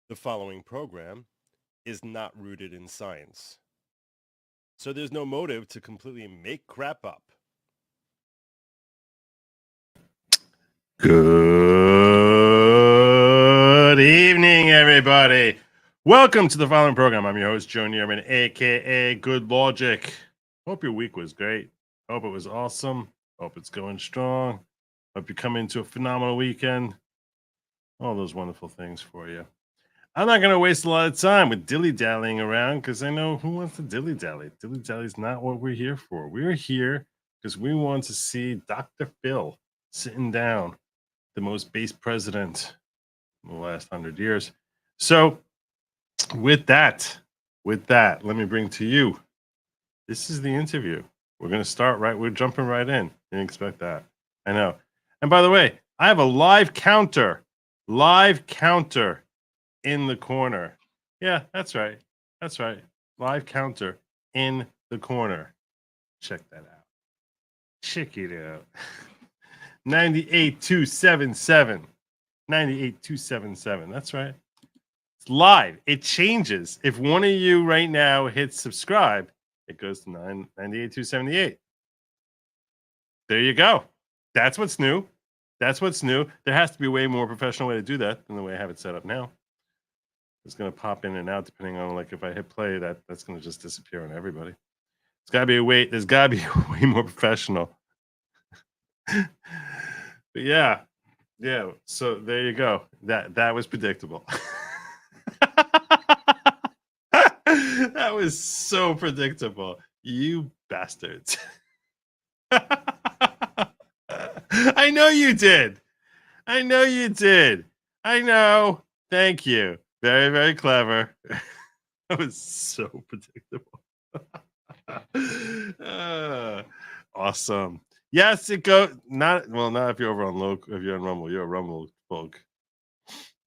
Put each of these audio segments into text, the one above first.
The following program is not rooted in science, so there's no motive to completely make crap up. Good evening, everybody. Welcome to the following program. I'm your host, Joe Neerman, aka Good Lawgic. Hope your week was great. Hope it was awesome. Hope it's going strong. Hope you're coming into a phenomenal weekend. All those wonderful things for you. I'm not going to waste a lot of time with dilly-dallying around because I know who wants to dilly-dally. Dilly-dally's not what we're here for. We're here because we want to see Dr. Phil sitting down, the most based president in the last 100 years. So with that, let me bring to you, this is the interview. We're going to start right, we're jumping right in. Didn't expect that. I know. And by the way, I have a live counter in the corner. Yeah, that's right. Live counter in the corner. Check that out. Check it out. 98277. 98277. That's right. It's live. It changes. If one of you right now hits subscribe, it goes to 98278. There you go. That's what's new. There has to be a way more professional way to do that than the way I have it set up now. It's going to pop in and out depending on, like, if I hit play, that's going to just disappear on everybody. There's got to be a way way more professional. But yeah. So there you go. That was predictable. That was so predictable. You bastards. I know you did. I know. Thank you. Very, very clever. That was so predictable. Awesome. Yes, it goes. Not if you're over on local. If you're on Rumble, you're a Rumble folk.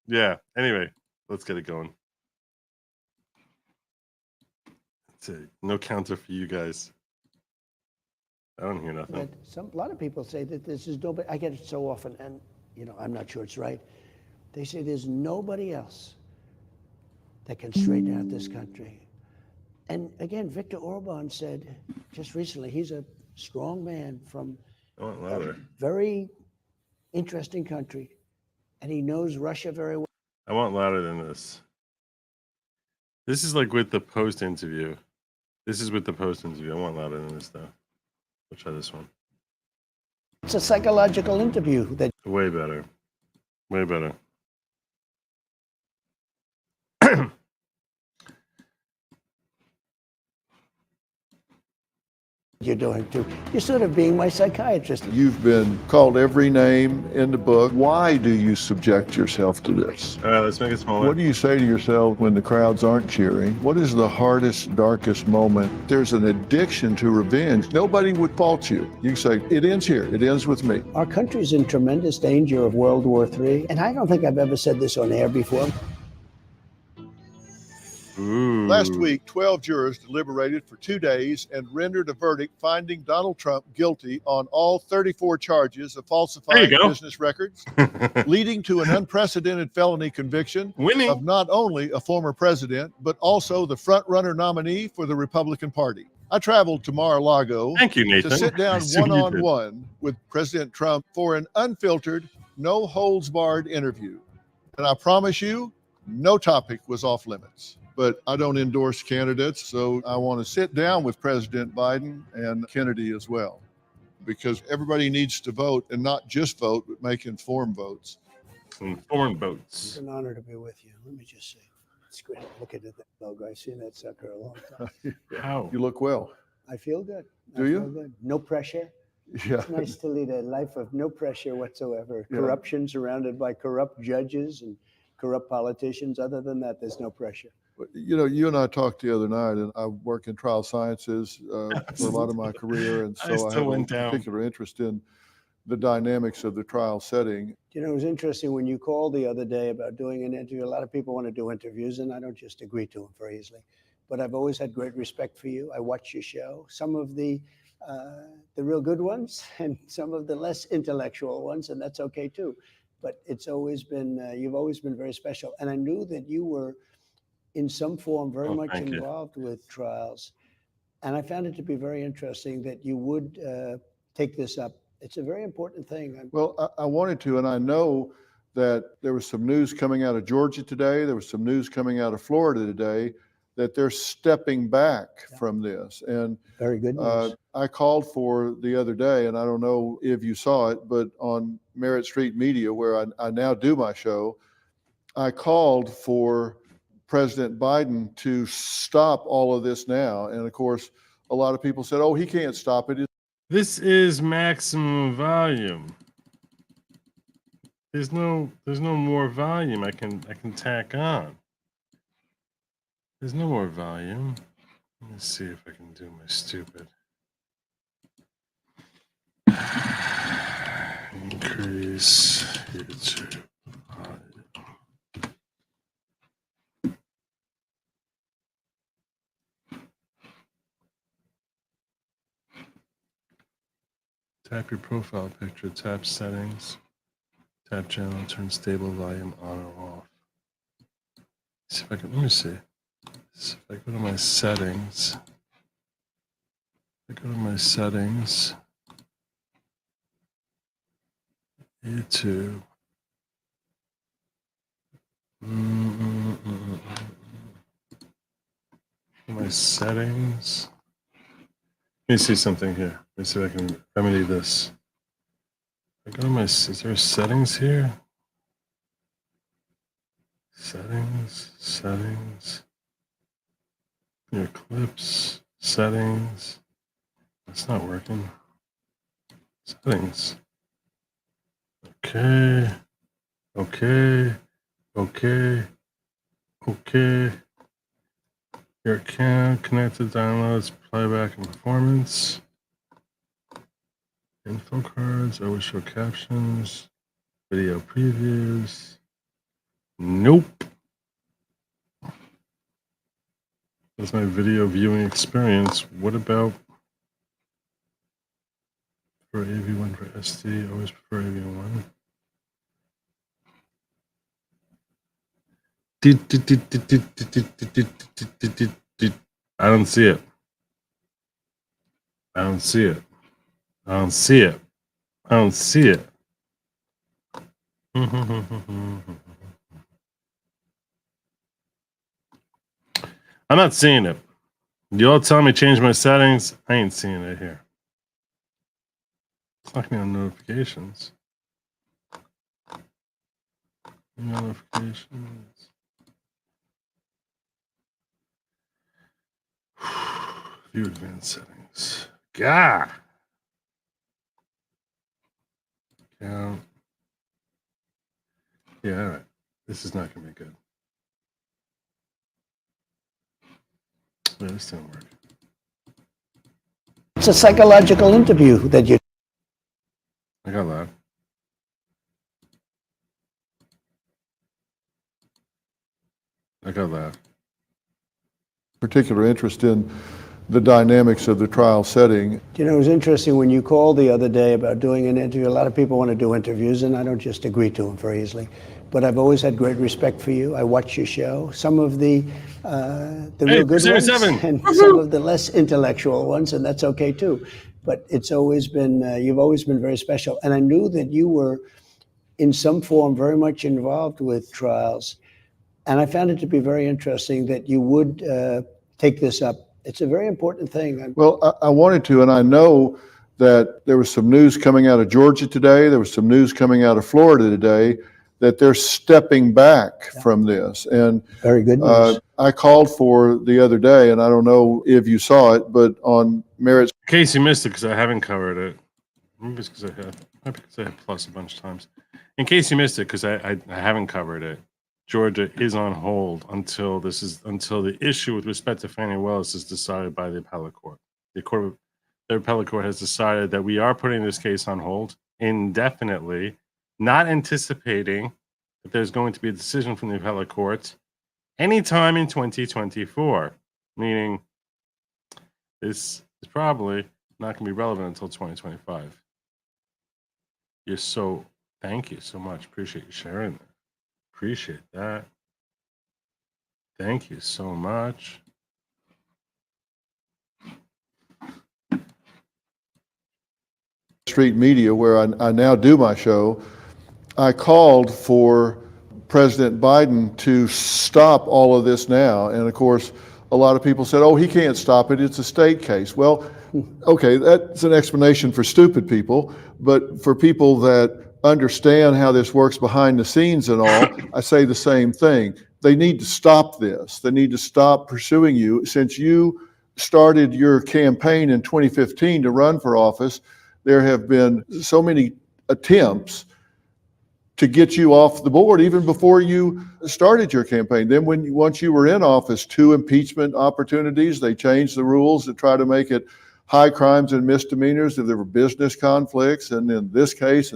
Yeah. Anyway, let's get it going. That's it. No counter for you guys. I don't hear nothing. A lot of people say that this is nobody. I get it so often, and I'm not sure it's right. They say there's nobody else that can straighten out this country. And again, Viktor Orban said just recently, he's a strong man from a very interesting country, and he knows Russia very well. I want louder than this. This is like with the Post interview. I want louder than this, though. We'll try this one. It's a psychological interview. Way better. You're doing too. You're sort of being my psychiatrist. You've been called every name in the book. Why do you subject yourself to this? All right, let's make it smaller. What do you say to yourself when the crowds aren't cheering? What is the hardest, darkest moment? There's an addiction to revenge. Nobody would fault you. You can say, it ends here. It ends with me. Our country's in tremendous danger of World War III, and I don't think I've ever said this on air before. Ooh. Last week, 12 jurors deliberated for 2 days and rendered a verdict finding Donald Trump guilty on all 34 charges of falsifying business records, leading to an unprecedented felony conviction of not only a former president, but also the front-runner nominee for the Republican Party. I traveled to Mar-a-Lago to sit down one-on-one with President Trump for an unfiltered, no-holds-barred interview. And I promise you, no topic was off limits. But I don't endorse candidates, so I want to sit down with President Biden and Kennedy as well, because everybody needs to vote, and not just vote, but make informed votes. Informed votes. It's an honor to be with you. Let me just say, it's great looking at that logo. I've seen that sucker a long time. How? You look well. I feel good. Do you? Feel good. No pressure. Yeah. It's nice to lead a life of no pressure whatsoever. Yeah. Corruption surrounded by corrupt judges and corrupt politicians. Other than that, there's no pressure. You and I talked the other night, and I work in trial sciences for a lot of my career, and so I have a particular interest in the dynamics of the trial setting. It was interesting when you called the other day about doing an interview. A lot of people want to do interviews, and I don't just agree to them very easily. But I've always had great respect for you. I watch your show, some of the real good ones and some of the less intellectual ones, and that's okay too. but it's always been, you've always been very special. And I knew that you were in some form very much thank you. involved with trials. And I found it to be very interesting that you would take this up. It's a very important thing. Well, I wanted to, and I know that there was some news coming out of Georgia today. There was some news coming out of Florida today that they're stepping back from this. And very good news. I called for the other day, and I don't know if you saw it, but on Merritt Street Media, where I now do my show, I called for President Biden to stop all of this now. And of course, a lot of people said, oh, he can't stop it. This is maximum volume. There's no more volume I can tack on. There's no more volume. Let me see if I can do my stupid. Increase YouTube volume. Tap your profile picture, tap settings, tap channel, turn stable volume on or off. See if I can, let me see. So if I go to my settings, YouTube. My settings. Let me see something here. Let me see if I can remedy this. I go to my, is there settings here? Settings. Your clips, settings. It's not working. Settings. Okay. Your account connected downloads, playback and performance. Info cards, always show captions, video previews. Nope. That's my video viewing experience. What about for AV1 for SD? Always prefer AV1. I don't see it. I'm not seeing it. You all tell me change my settings. I ain't seeing it here. It's not me on notifications. Notifications. View advanced settings. God. Count. Yeah, all right. This is not going to be good. Yeah, this didn't work. It's a psychological interview that you. I got that. Particular interest in the dynamics of the trial setting. You know, it was interesting when you called the other day about doing an interview. A lot of people want to do interviews, and I don't just agree to them very easily. But I've always had great respect for you. I watch your show. Some of the real good ones, and some of the less intellectual ones, and that's okay too. But it's always been, you've always been very special. And I knew that you were, in some form, very much involved with trials. And I found it to be very interesting that you would take this up. It's a very important thing. Well, I wanted to, and I know that there was some news coming out of Georgia today. There was some news coming out of Florida today that they're stepping back from this. And very good news. I called for the other day, and I don't know if you saw it, but on Merritt's. In case you missed it, because I haven't covered it. Maybe it's because I had plus a bunch of times. In case you missed it, because I haven't covered it. Georgia is on hold until the issue with respect to Fannie Willis is decided by the appellate court. The appellate court has decided that we are putting this case on hold indefinitely, not anticipating that there's going to be a decision from the appellate court anytime in 2024, meaning this is probably not going to be relevant until 2025. You're so Thank you so much. Appreciate you sharing that. Appreciate that. Thank you so much. Street Media, where I now do my show, I called for President Biden to stop all of this now. And of course, a lot of people said, oh, he can't stop it. It's a state case. Well, okay, that's an explanation for stupid people. But for people that understand how this works behind the scenes and all, I say the same thing. They need to stop this. They need to stop pursuing you. Since you started your campaign in 2015 to run for office, there have been so many attempts to get you off the board even before you started your campaign. Then once you were in office, 2 impeachment opportunities, they changed the rules to try to make it high crimes and misdemeanors if there were business conflicts. And in this case,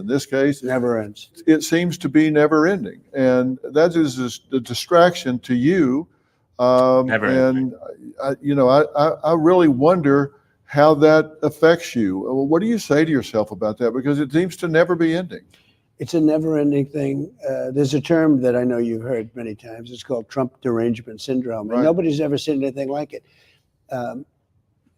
Never ends. It seems to be never ending. And that is a distraction to you. Never and I really wonder how that affects you. What do you say to yourself about that? Because it seems to never be ending. It's a never-ending thing. There's a term that I know you've heard many times. It's called Trump derangement syndrome. And nobody's ever seen anything like it.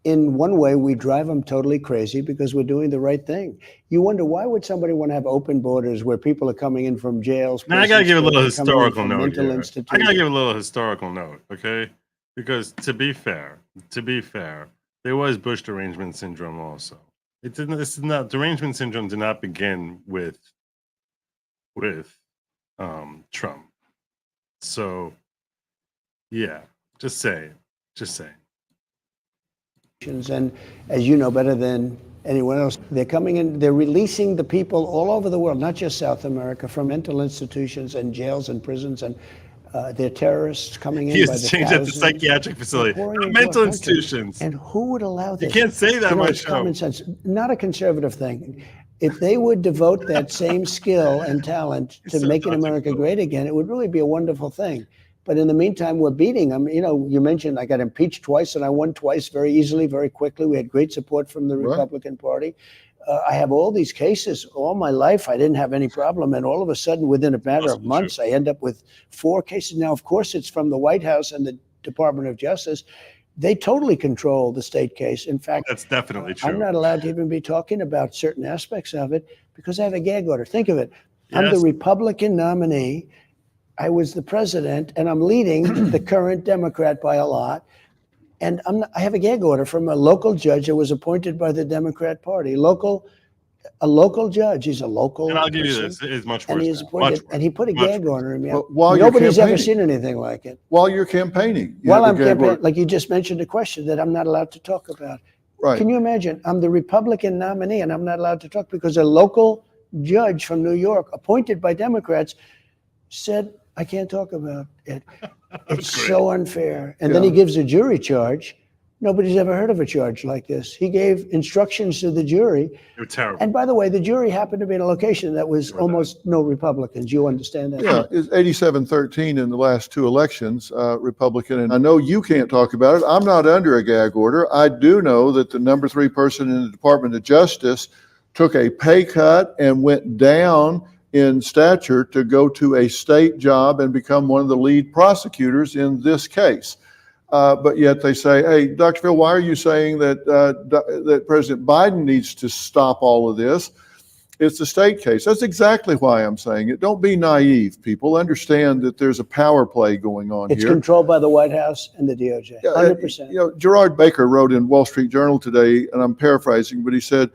In one way, we drive them totally crazy because we're doing the right thing. You wonder, why would somebody want to have open borders where people are coming in from jails? Now, I got to give a little historical note mental here. I institutions? got to give a little historical note, okay? Because to be fair, there was Bush derangement syndrome also. It didn't. This is not derangement syndrome. Did not begin with Trump. So, yeah, just saying. And as you know better than anyone else, they're coming in, they're releasing the people all over the world, not just South America, from mental institutions and jails and prisons, and they're terrorists coming in by the thousands. He has changed at the psychiatric facility, mental institutions. And who would allow this? You can't say that on my show. Common sense, not a conservative thing. If they would devote that same skill and talent to making America great again, it would really be a wonderful thing. But in the meantime, we're beating them. You mentioned I got impeached twice and I won twice very easily, very quickly. We had great support from the Republican Party. I have all these cases all my life. I didn't have any problem. And all of a sudden, within a matter of months, I end up with 4 cases. Now, of course, it's from the White House and the Department of Justice. They totally control the state case. In fact, that's definitely true. I'm not allowed to even be talking about certain aspects of it because I have a gag order. Think of it. I'm the Republican nominee. I was the president, and I'm leading the current Democrat by a lot. And I have a gag order from a local judge that was appointed by the Democrat Party. A local judge. He's a local. And I'll give you this. It is much worse. And he's appointed, and he put a gag order on me. While Nobody's ever seen anything like it. While you're campaigning. While I'm campaigning, like you just mentioned a question that I'm not allowed to talk about. Right. Can you imagine? I'm the Republican nominee, and I'm not allowed to talk because a local judge from New York, appointed by Democrats, said I can't talk about it. It's so unfair. And then he gives a jury charge. Nobody's ever heard of a charge like this. He gave instructions to the jury. They're terrible. And by the way, the jury happened to be in a location that was almost no Republicans. You understand that? Yeah, it's 87-13 in the last 2 elections, Republican. And I know you can't talk about it. I'm not under a gag order. I do know that the number 3 person in the Department of Justice took a pay cut and went down in stature to go to a state job and become one of the lead prosecutors in this case. But yet they say, hey, Dr. Phil, why are you saying that President Biden needs to stop all of this? It's a state case. That's exactly why I'm saying it. Don't be naive, people. Understand that there's a power play going on here. It's controlled by the White House and the DOJ, 100%. Gerard Baker wrote in Wall Street Journal today, and I'm paraphrasing, but he said,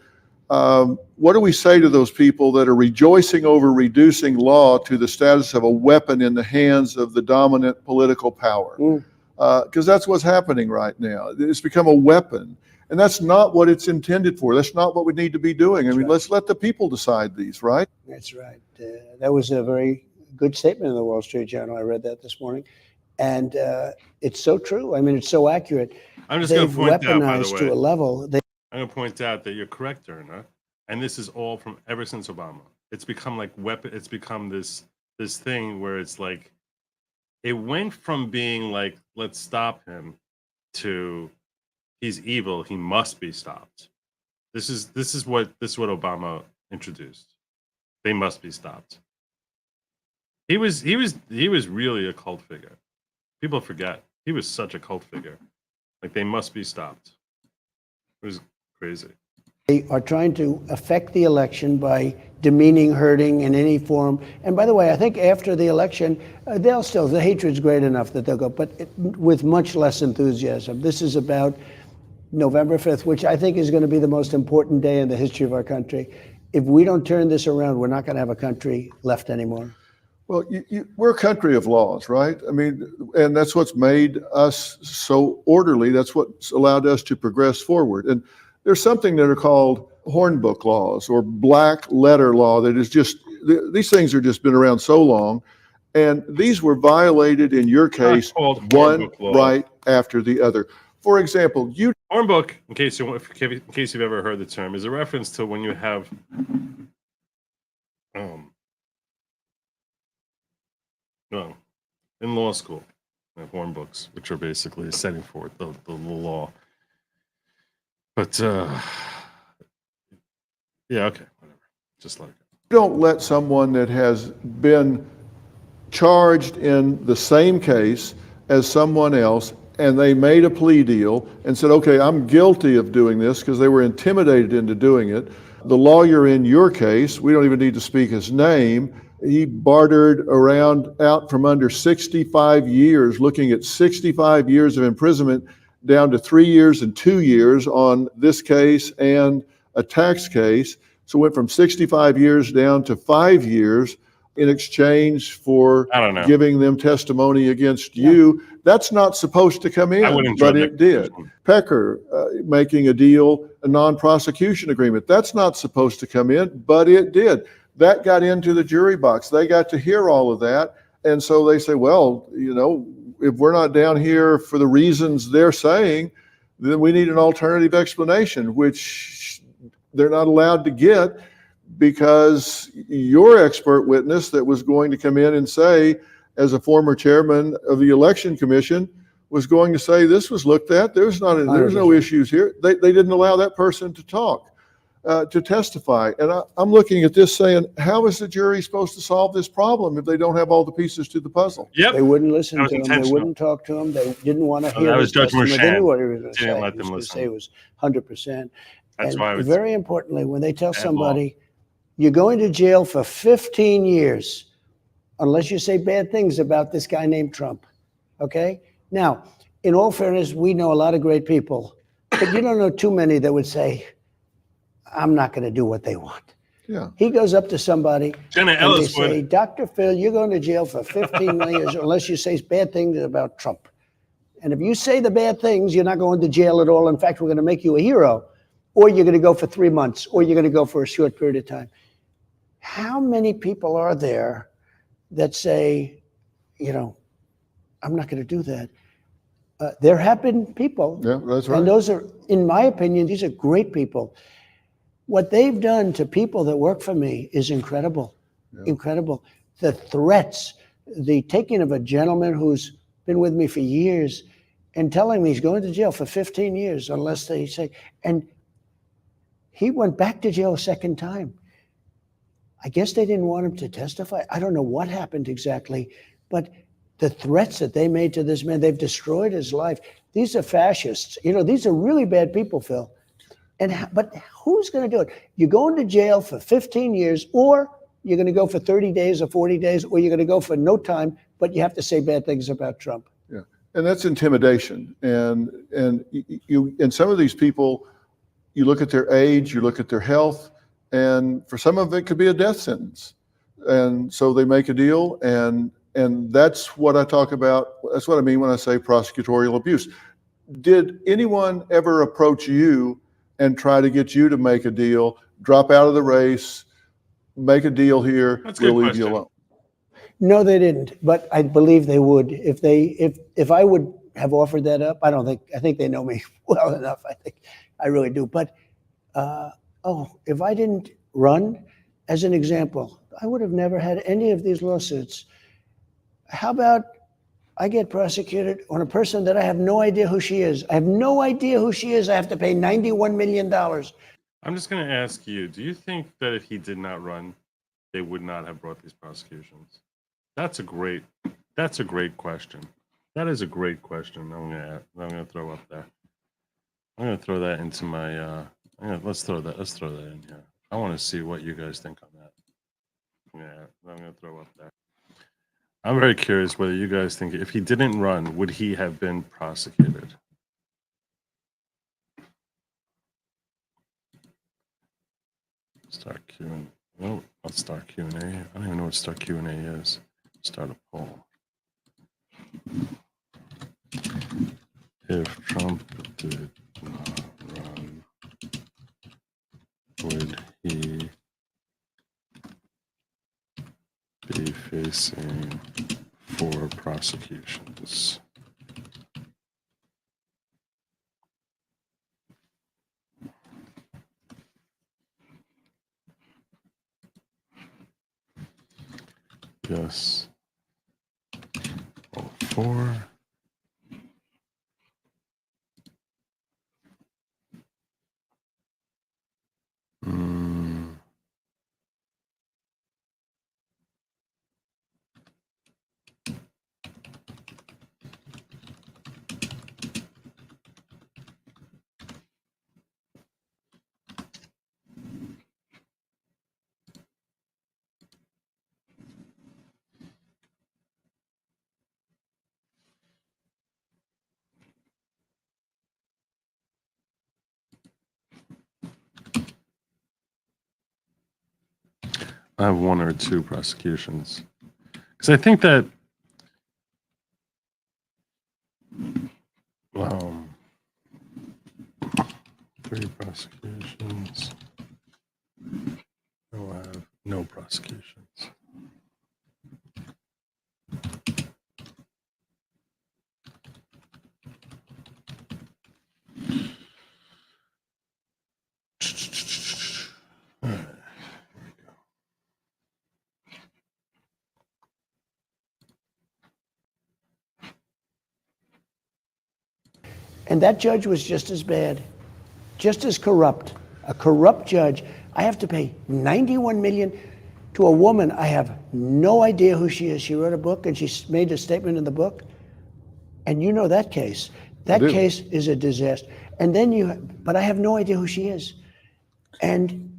what do we say to those people that are rejoicing over reducing law to the status of a weapon in the hands of the dominant political power? Because that's what's happening right now. It's become a weapon. And that's not what it's intended for. That's not what we need to be doing. I mean, let's let the people decide these, right? That's right. That was a very good statement in the Wall Street Journal. I read that this morning. And it's so true. I mean, it's so accurate. I'm just going to point out, by the way, to a level. I'm going to point out that you're correct, Erna. And this is all from ever since Obama. It's become like weapon. It's become this thing where it's like, it went from being like, let's stop him, to he's evil, he must be stopped. This is what Obama introduced. They must be stopped. He was really a cult figure. People forget. He was such a cult figure. Like, they must be stopped. It was crazy. They are trying to affect the election by demeaning, hurting in any form. And by the way, I think after the election, the hatred's great enough that they'll go, but with much less enthusiasm. This is about November 5th, which I think is going to be the most important day in the history of our country. If we don't turn this around, we're not going to have a country left anymore. Well, we're a country of laws, right? I mean, and that's what's made us so orderly. That's what's allowed us to progress forward. And there's something that are called hornbook laws or black letter law that is just, these things have just been around so long. And these were violated in your case, one right after the other. For example, hornbook, in case you've ever heard the term, is a reference to when you have in law school, hornbooks, which are basically setting forth the law. But yeah, okay, whatever. Just like it. Don't let someone that has been charged in the same case as someone else, and they made a plea deal and said, okay, I'm guilty of doing this, because they were intimidated into doing it. The lawyer in your case, we don't even need to speak his name, he bartered out from under 65 years, looking at 65 years of imprisonment down to 3 years and 2 years on this case and a tax case. So went from 65 years down to 5 years in exchange for giving them testimony against you. That's not supposed to come in, but it did. Pecker making a deal, a non-prosecution agreement. That's not supposed to come in, but it did. That got into the jury box. They got to hear all of that. And so they say, well, if we're not down here for the reasons they're saying, then we need an alternative explanation, which they're not allowed to get, because your expert witness that was going to come in and say, as a former chairman of the election commission, was going to say this was looked at. There's no issues here. They didn't allow that person to talk, to testify. And I'm looking at this saying, how is the jury supposed to solve this problem if they don't have all the pieces to the puzzle? Yep. They wouldn't listen to him. They wouldn't talk to him. They didn't want to hear his testimony. They knew what he was going to say. He was going to say it was 100%. That's why very importantly, when they tell somebody, you're going to jail for 15 years, unless you say bad things about this guy named Trump, okay? Now, in all fairness, we know a lot of great people, but you don't know too many that would say, I'm not going to do what they want. Yeah. He goes up to somebody Jenna and Ellis they say, Dr. Phil, you're going to jail for 15 years unless you say bad things about Trump. And if you say the bad things, you're not going to jail at all. In fact, we're going to make you a hero, or you're going to go for 3 months, or you're going to go for a short period of time. How many people are there that say, I'm not going to do that? There have been people. Yeah, that's right. And those are, in my opinion, these are great people. What they've done to people that work for me is incredible. Yeah. Incredible. The threats, the taking of a gentleman who's been with me for years and telling me he's going to jail for 15 years unless they say, and he went back to jail a second time. I guess they didn't want him to testify. I don't know what happened exactly, but the threats that they made to this man, they've destroyed his life. These are fascists. These are really bad people, Phil. But who's going to do it? You're going to jail for 15 years, or you're going to go for 30 days or 40 days, or you're going to go for no time, but you have to say bad things about Trump. Yeah, and that's intimidation. And some of these people, you look at their age, you look at their health, and for some of it could be a death sentence. And so they make a deal, and that's what I talk about. That's what I mean when I say prosecutorial abuse. Did anyone ever approach you and try to get you to make a deal, drop out of the race, make a deal here, we'll leave you alone? No, they didn't, but I believe they would. If I would have offered that up, I think they know me well enough. I really do. But if I didn't run, as an example, I would have never had any of these lawsuits. How about I get prosecuted on a person that I have no idea who she is? I have no idea who she is. I have to pay $91 million. I'm just going to ask you, do you think that if he did not run, they would not have brought these prosecutions? That's a great question. That is a great question. I'm gonna throw up there. I'm gonna throw that into my. Let's throw that in here. I want to see what you guys think on that. Yeah, I'm gonna throw up there. I'm very curious whether you guys think if he didn't run, would he have been prosecuted? Start Q&A. Oh, I'll start Q&A. I don't even know what start Q&A is. Start a poll. If Trump did not run, would he be facing 4 prosecutions? Yes. All 4. I have 1 or 2 prosecutions. Because I think that 3 prosecutions. No, I have no prosecutions. All right. And that judge was just as bad, just as corrupt, a corrupt judge. I have to pay $91 million to a woman. I have no idea who she is. She wrote a book and she made a statement in the book. And you know that case. That case is a disaster. And then but I have no idea who she is. And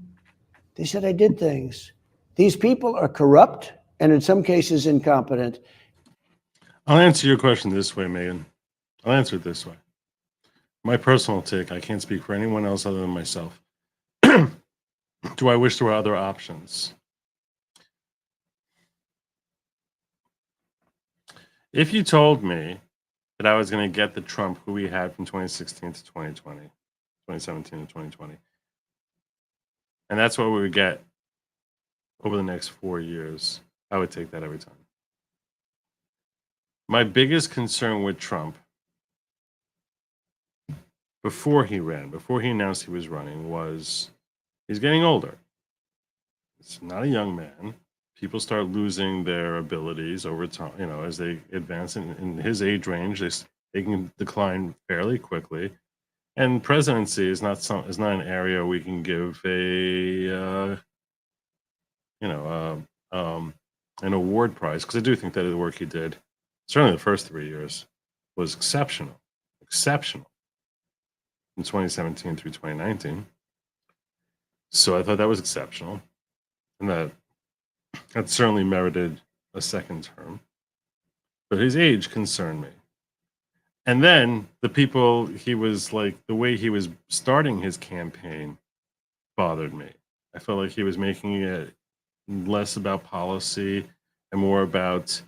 they said I did things. These people are corrupt and in some cases incompetent. I'll answer your question this way, Megan. I'll answer it this way. My personal take, I can't speak for anyone else other than myself. Do I wish there were other options? If you told me that I was going to get the Trump who we had from 2016 to 2020, 2017 to 2020, and that's what we would get over the next 4 years, I would take that every time. My biggest concern with Trump before he announced he was running, was he's getting older. It's not a young man. People start losing their abilities over time, as they advance in his age range, they can decline fairly quickly. And presidency is not an area we can give an award prize, because I do think that the work he did, certainly the first 3 years, was exceptional from 2017 through 2019. So I thought that was exceptional, and that certainly merited a second term. But his age concerned me. And then the people he was like, the way he was starting his campaign bothered me. I felt like he was making it less about policy and more about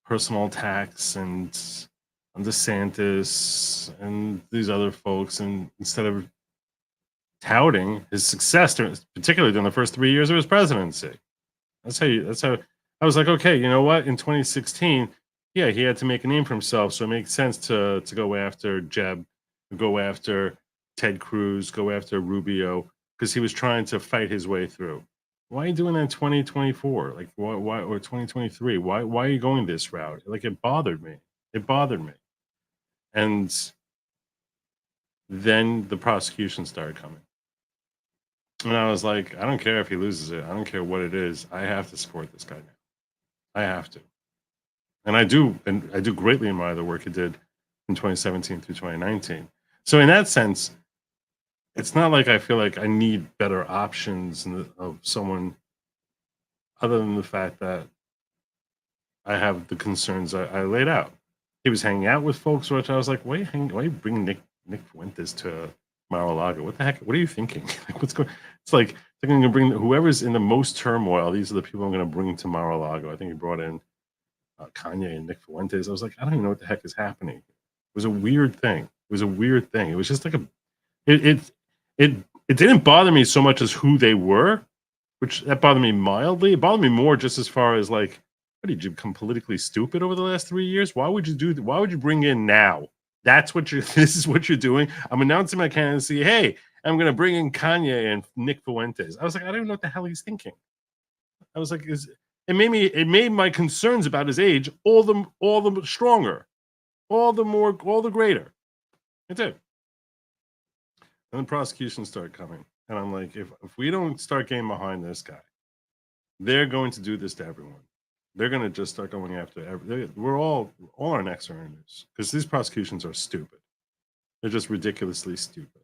personal attacks and DeSantis and these other folks, and instead of touting his success, particularly during the first 3 years of his presidency. That's how I was like, okay, you know what? In 2016, yeah, he had to make a name for himself, so it makes sense to go after Jeb, go after Ted Cruz, go after Rubio, because he was trying to fight his way through. Why are you doing that in 2024? Like, why or 2023? Why are you going this route? Like, it bothered me. And then the prosecution started coming. And I was like, I don't care if he loses it. I don't care what it is. I have to support this guy now. I have to. And I do greatly admire the work he did from 2017 through 2019. So in that sense, it's not like I feel like I need better options of someone other than the fact that I have the concerns I laid out. He was hanging out with folks, which I was like, why are you bringing Nick Fuentes to Mar-a-Lago? What the heck? What are you thinking? Like, what's going? It's like they're going to bring whoever's in the most turmoil. These are the people I'm going to bring to Mar-a-Lago. I think he brought in Kanye and Nick Fuentes. I was like, I don't even know what the heck is happening. It was a weird thing. It was just like it didn't bother me so much as who they were, which that bothered me mildly. It bothered me more just as far as like, what did you become politically stupid over the last 3 years? Why would you do that? Why would you bring in now? This is what you're doing. I'm announcing my candidacy. Hey, I'm going to bring in Kanye and Nick Fuentes. I was like, I don't even know what the hell he's thinking. I was like, it made my concerns about his age all the stronger, all the greater. It did. And the prosecutions start coming. And I'm like, if we don't start getting behind this guy, they're going to do this to everyone. They're going to just start going after we're all our necks are in this because these prosecutions are stupid. They're just ridiculously stupid.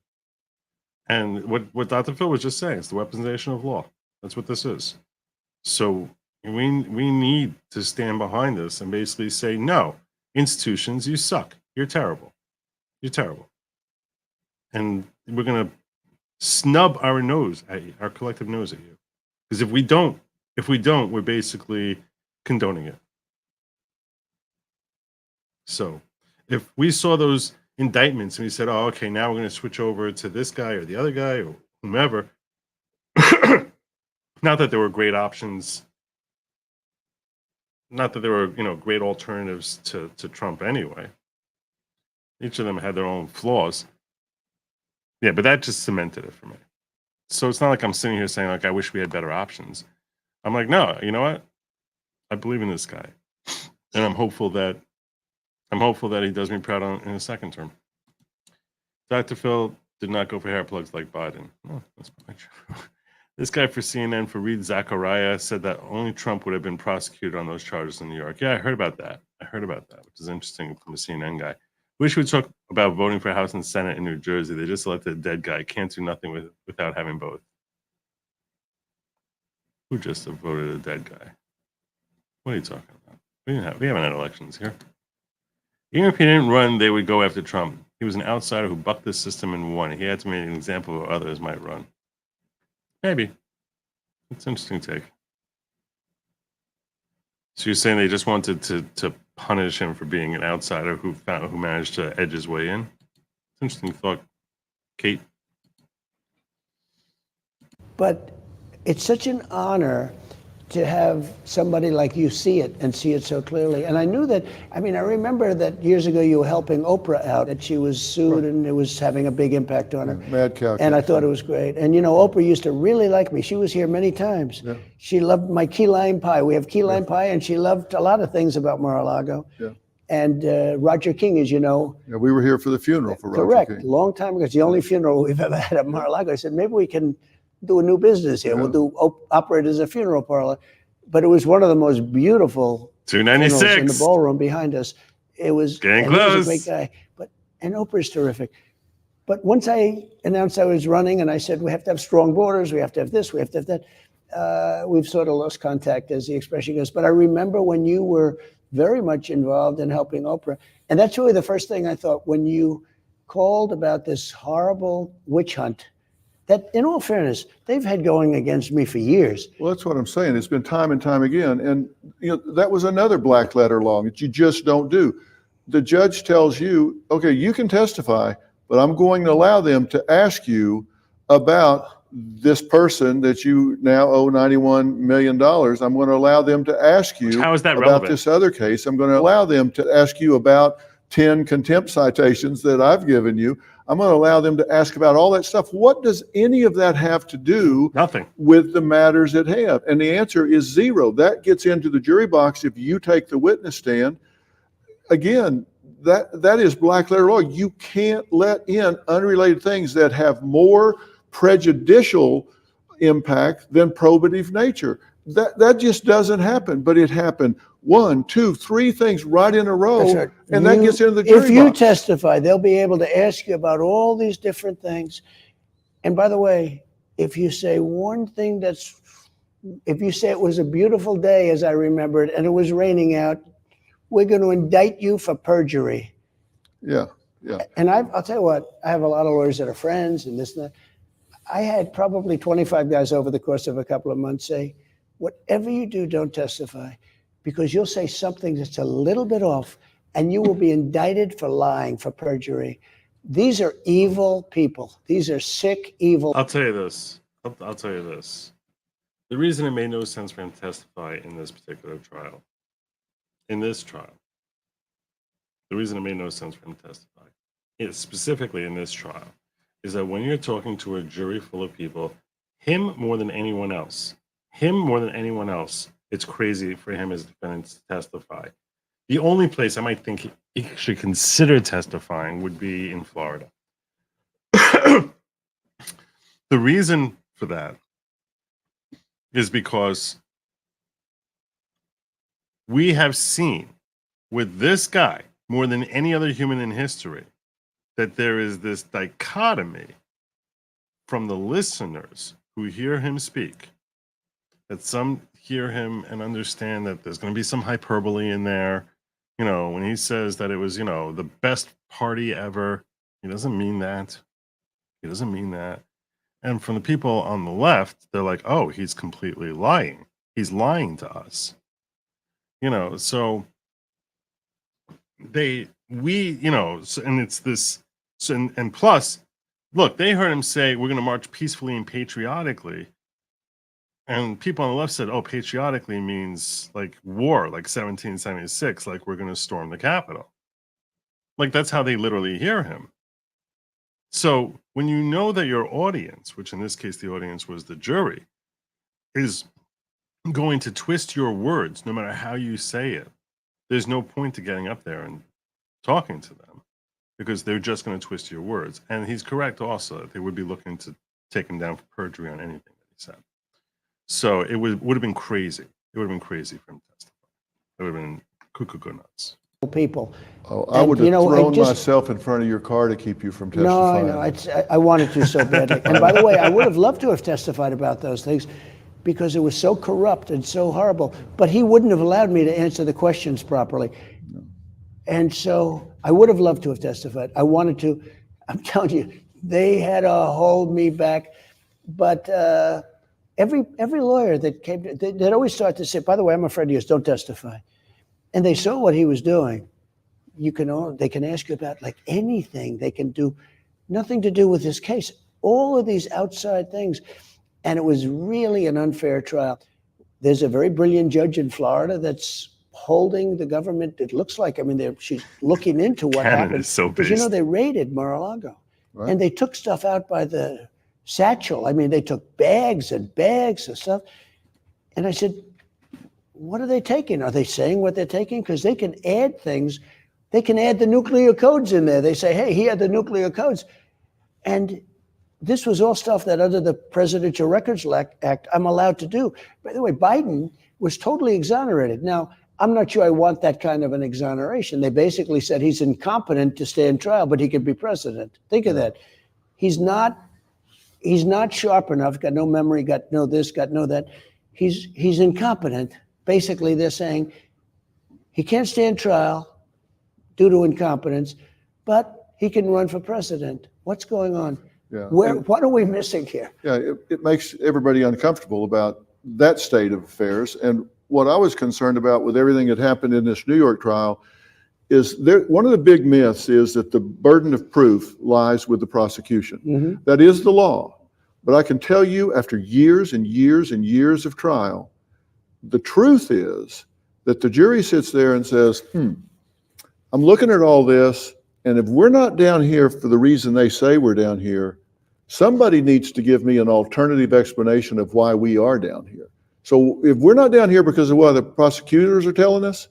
And what Dr. Phil was just saying, it's the weaponization of law. That's what this is. So we need to stand behind this and basically say, no, institutions, you suck. You're terrible. You're terrible. And we're going to snub our nose at you, our collective nose at you. Because if we don't, we're basically condoning it. So if we saw those indictments and we said, oh, okay, now we're going to switch over to this guy or the other guy or whomever, not that there were great options, not that there were, great alternatives to Trump anyway. Each of them had their own flaws. Yeah, but that just cemented it for me. So it's not like I'm sitting here saying, like, I wish we had better options. I'm like, no, you know what? I believe in this guy. And I'm hopeful that he does me proud in his second term. Dr. Phil did not go for hair plugs like Biden. Oh, that's probably true. This guy for CNN, Fareed Zakaria, said that only Trump would have been prosecuted on those charges in New York. Yeah, I heard about that, which is interesting from a CNN guy. Wish we'd talk about voting for House and Senate in New Jersey. They just elected a dead guy. Can't do nothing without having both. Who just voted a dead guy? What are you talking about? We haven't had elections here. Even if he didn't run, they would go after Trump. He was an outsider who bucked the system and won. He had to make an example of others might run. Maybe. It's an interesting take. So you're saying they just wanted to punish him for being an outsider who managed to edge his way in? It's an interesting thought, Kate. But it's such an honor to have somebody like you see it and see it so clearly. And I knew that, I remember that years ago you were helping Oprah out, that she was sued and it was having a big impact on her. Mad cow. And I thought it was great. And Oprah used to really like me. She was here many times. Yeah. She loved my key lime pie. We have key lime pie, and she loved a lot of things about Mar-a-Lago. Yeah. And Roger King, as you know. Yeah, we were here for the funeral for Roger Correct. King. Long time ago. It's the only funeral we've ever had at Mar-a-Lago. I said, maybe we can do a new business here. Yeah. We'll operate as a funeral parlor. But it was one of the most beautiful 296 in the ballroom behind us. It was getting close. He was a great guy. And Oprah's terrific. But once I announced I was running, and I said we have to have strong borders, we have to have this, we have to have that, we've sort of lost contact, as the expression goes. But I remember when you were very much involved in helping Oprah, and that's really the first thing I thought when you called about this horrible witch hunt. That, in all fairness, they've had going against me for years. Well, that's what I'm saying. It's been time and time again. And that was another black letter law that you just don't do. The judge tells you, okay, you can testify, but I'm going to allow them to ask you about this person that you now owe $91 million. I'm going to allow them to ask you about this other case. I'm going to allow them to ask you about 10 contempt citations that I've given you. I'm going to allow them to ask about all that stuff. What does any of that have to do with the matters at hand? And the answer is zero. That gets into the jury box if you take the witness stand. Again, that is black letter law. You can't let in unrelated things that have more prejudicial impact than probative nature. That just doesn't happen, but it happened 1, 2, 3 things right in a row, right. and that gets into the jury box. If you testify, they'll be able to ask you about all these different things. And by the way, if you say one thing if you say it was a beautiful day, as I remember it, and it was raining out, we're going to indict you for perjury. Yeah, yeah. And I'll tell you what, I have a lot of lawyers that are friends and this and that. I had probably 25 guys over the course of a couple of months say, whatever you do, don't testify, because you'll say something that's a little bit off and you will be indicted for lying, for perjury. These are evil people. These are sick, evil. I'll tell you this. I'll tell you this. The reason it made no sense for him to testify in this particular trial, the reason it made no sense for him to testify, specifically in this trial, is that when you're talking to a jury full of people, him more than anyone else, it's crazy for him as a defendant to testify. The only place I might think he should consider testifying would be in Florida. The reason for that is because we have seen with this guy, more than any other human in history, that there is this dichotomy from the listeners who hear him speak, that some hear him and understand that there's going to be some hyperbole in there. You know, when he says that it was, the best party ever, he doesn't mean that. And from the people on the left, they're like, oh, he's completely lying. He's lying to us. So and it's this, and plus, look, they heard him say, we're going to march peacefully and patriotically. And people on the left said, oh, patriotically means like war, like 1776, like we're going to storm the Capitol. Like that's how they literally hear him. So when you know that your audience, which in this case the audience was the jury, is going to twist your words no matter how you say it, there's no point to getting up there and talking to them, because they're just going to twist your words. And he's correct also that they would be looking to take him down for perjury on anything that he said. So it would have been crazy. It would have been crazy for him to testify. It would have been cuckoo nuts. People. Oh, I would have thrown myself in front of your car to keep you from testifying. No, I know. I wanted to so badly. And by the way, I would have loved to have testified about those things because it was so corrupt and so horrible. But he wouldn't have allowed me to answer the questions properly. No. And so I would have loved to have testified. I wanted to. I'm telling you, they had to hold me back. But every lawyer that came, they'd always start to say, by the way, I'm a friend of yours, don't testify. And they saw what he was doing. They can ask you about like anything. They can do nothing to do with this case. All of these outside things. And it was really an unfair trial. There's a very brilliant judge in Florida that's holding the government. It looks like, she's looking into what happened. Is so because, they raided Mar-a-Lago. Right. And they took stuff out by the satchel. They took bags and bags of stuff. And I said, what are they taking? Are they saying what they're taking? Because they can add things. They can add the nuclear codes in there. They say, hey, he had the nuclear codes. And this was all stuff that under the Presidential Records Act, I'm allowed to do. By the way, Biden was totally exonerated. Now, I'm not sure I want that kind of an exoneration. They basically said he's incompetent to stand trial, but he could be president. Think of that. He's not sharp enough, got no memory, got no this, got no that. He's incompetent. Basically, they're saying he can't stand trial due to incompetence, but he can run for president. What's going on? Yeah. What are we missing here? Yeah, it makes everybody uncomfortable about that state of affairs. And what I was concerned about with everything that happened in this New York trial is one of the big myths is that the burden of proof lies with the prosecution. Mm-hmm. That is the law. But I can tell you, after years and years and years of trial, the truth is that the jury sits there and says, I'm looking at all this, and if we're not down here for the reason they say we're down here, somebody needs to give me an alternative explanation of why we are down here. So if we're not down here because of what the prosecutors are telling us,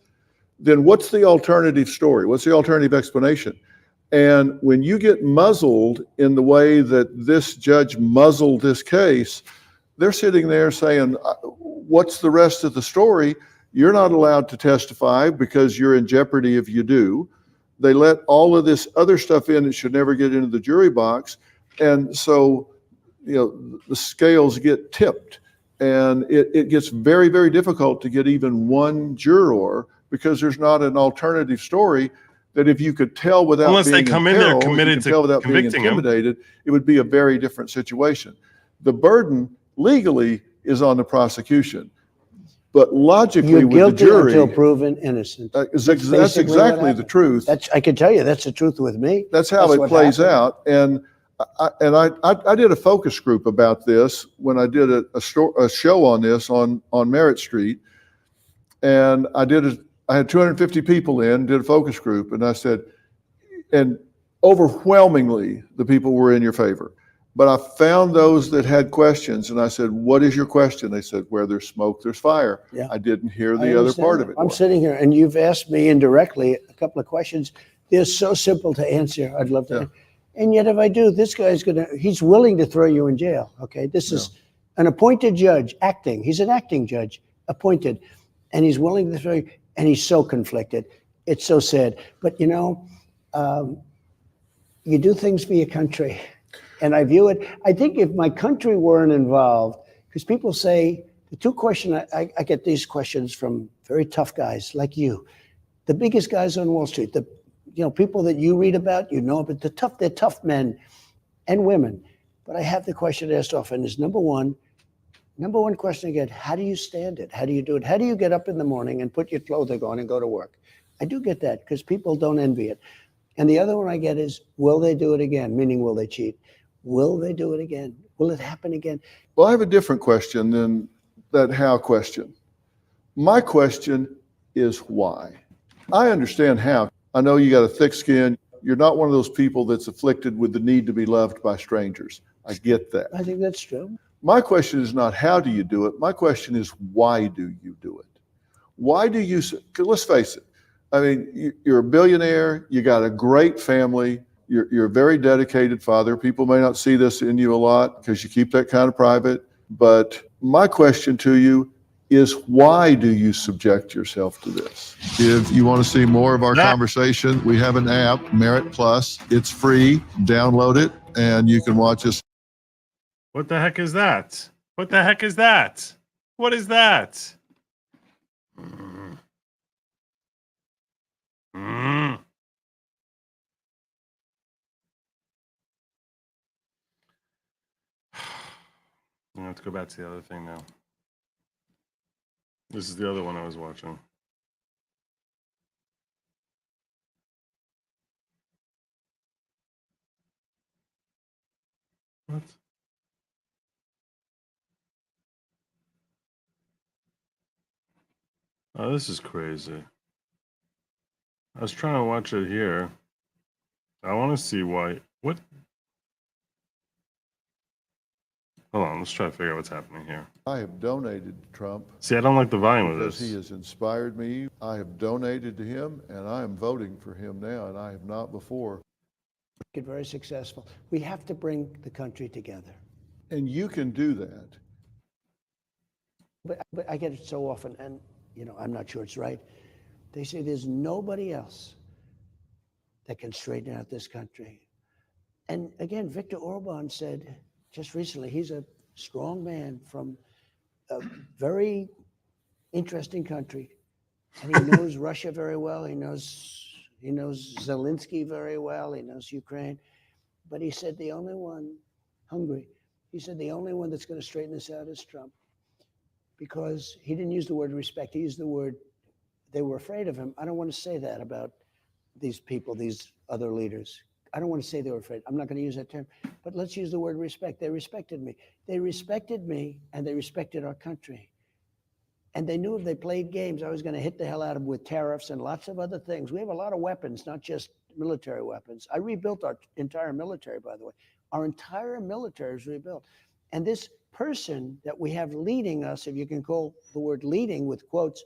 then what's the alternative story? What's the alternative explanation? And when you get muzzled in the way that this judge muzzled this case, they're sitting there saying, what's the rest of the story? You're not allowed to testify because you're in jeopardy if you do. They let all of this other stuff in that should never get into the jury box. And so, the scales get tipped. And it gets very, very difficult to get even one juror because there's not an alternative story that if you could tell without unless being they come in in there peril, committed to without being convicting him. intimidated, it would be a very different situation. The burden legally is on the prosecution, but logically You're with the guilty jury, until proven innocent. that's basically exactly what the truth. I can tell you that's the truth with me. That's how it what plays happened. out. And I did a focus group about this when I did a show on this on Merritt Street, and I had 250 people in, did a focus group, and I said, and overwhelmingly the people were in your favor. But I found those that had questions, and I said, what is your question? They said, where there's smoke, there's fire. Yeah. I didn't hear the other part of it. I'm sitting here, and you've asked me indirectly a couple of questions. They're so simple to answer. I'd love to. Yeah. And yet if I do, this guy's he's willing to throw you in jail, okay? This is an appointed judge acting. He's an acting judge, appointed. And he's willing to throw you, and he's so conflicted. It's so sad. But you do things for your country. And I view it, I think if my country weren't involved, because people say, the two questions, I get these questions from very tough guys like you, the biggest guys on Wall Street, the people that you read about, but they're tough men and women. But I have the question asked often is number one question I get, how do you stand it? How do you do it? How do you get up in the morning and put your clothing on and go to work? I do get that because people don't envy it. And the other one I get is, will they do it again? Meaning, will they cheat? Will they do it again? Will it happen again? Well, I have a different question than that how question. My question is why. I understand how. I know you got a thick skin. You're not one of those people that's afflicted with the need to be loved by strangers. I get that. I think that's true. My question is not how do you do it? My question is why do you do it? Why do you, let's face it. I mean, you're a billionaire. You got a great family. You're a very dedicated father. People may not see this in you a lot because you keep that kind of private. But my question to you is why do you subject yourself to this? If you want to see more of our conversation, we have an app, Merit Plus. It's free. Download it, and you can watch us. What the heck is that? What the heck is that? What is that? I have to go back to the other thing now. This is the other one I was watching. What? Oh, this is crazy. I was trying to watch it here. I want to see why. What? Hold on, let's try to figure out what's happening here. I have donated to Trump. See, I don't like the volume of because this. he has inspired me. I have donated to him, and I am voting for him now, and I have not before. Get very successful. We have to bring the country together. And you can do that. But I get it so often, and I'm not sure it's right. They say there's nobody else that can straighten out this country. And again, Viktor Orban said just recently, he's a strong man from a very interesting country. And he knows Russia very well. He knows Zelensky very well. He knows Ukraine. But he said the only one, Hungary, he said the only one that's going to straighten this out is Trump. Because he didn't use the word respect. He used the word, they were afraid of him. I don't want to say that about these people, these other leaders. I don't want to say they were afraid. I'm not going to use that term. But let's use the word respect. They respected me. They respected me, and they respected our country. And they knew if they played games, I was going to hit the hell out of them with tariffs and lots of other things. We have a lot of weapons, not just military weapons. I rebuilt our entire military, by the way. Our entire military is rebuilt. And this person that we have leading us, if you can call the word leading with quotes,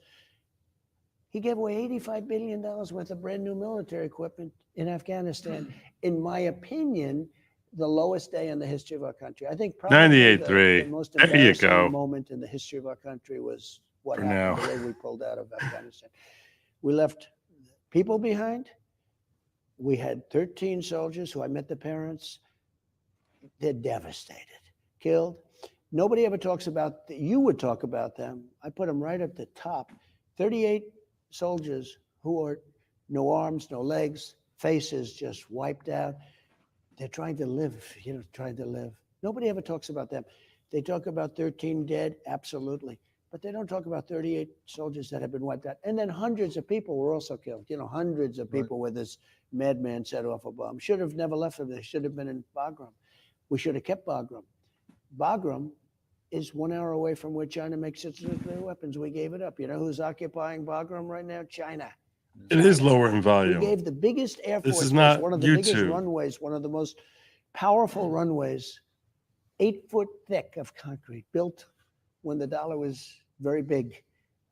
he gave away $85 billion worth of brand new military equipment in Afghanistan. In my opinion, the lowest day in the history of our country. I think probably the most embarrassing moment in the history of our country was what happened, the way we pulled out of Afghanistan. We left people behind. We had 13 soldiers who I met the parents. They're devastated, killed. Nobody ever talks about, you would talk about them. I put them right at the top. 38 soldiers who are no arms, no legs, faces just wiped out. They're trying to live, trying to live. Nobody ever talks about them. They talk about 13 dead, absolutely. But they don't talk about 38 soldiers that have been wiped out. And then hundreds of people were also killed. Hundreds of people where this madman set off a bomb. Should have never left them. They should have been in Bagram. We should have kept Bagram. Bagram is 1 hour away from where China makes its nuclear weapons. We gave it up. You know who's occupying Bagram right now? China. It is lower in volume. We gave the biggest air force, this is not one of the biggest runways, one of the most powerful runways, 8 foot thick of concrete, built when the dollar was very big,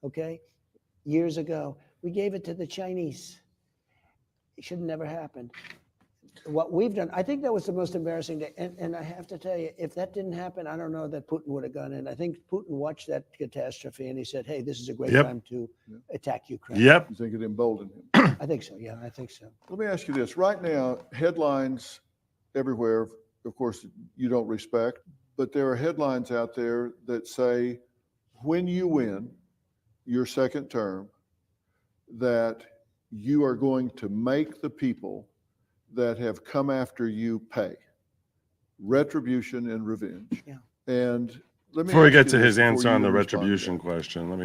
okay? Years ago. We gave it to the Chinese. It should have never happened. What we've done, I think that was the most embarrassing day. And I have to tell you, if that didn't happen, I don't know that Putin would have gone in. I think Putin watched that catastrophe and he said, hey, this is a great time to attack Ukraine. You think it emboldened him? I think so, yeah, I think so. Let me ask you this. Right now, headlines everywhere, of course, you don't respect, but there are headlines out there that say, when you win your second term, that you are going to make the people that have come after you pay. Retribution and revenge. Yeah. And let me before we get to his answer on the retribution question, let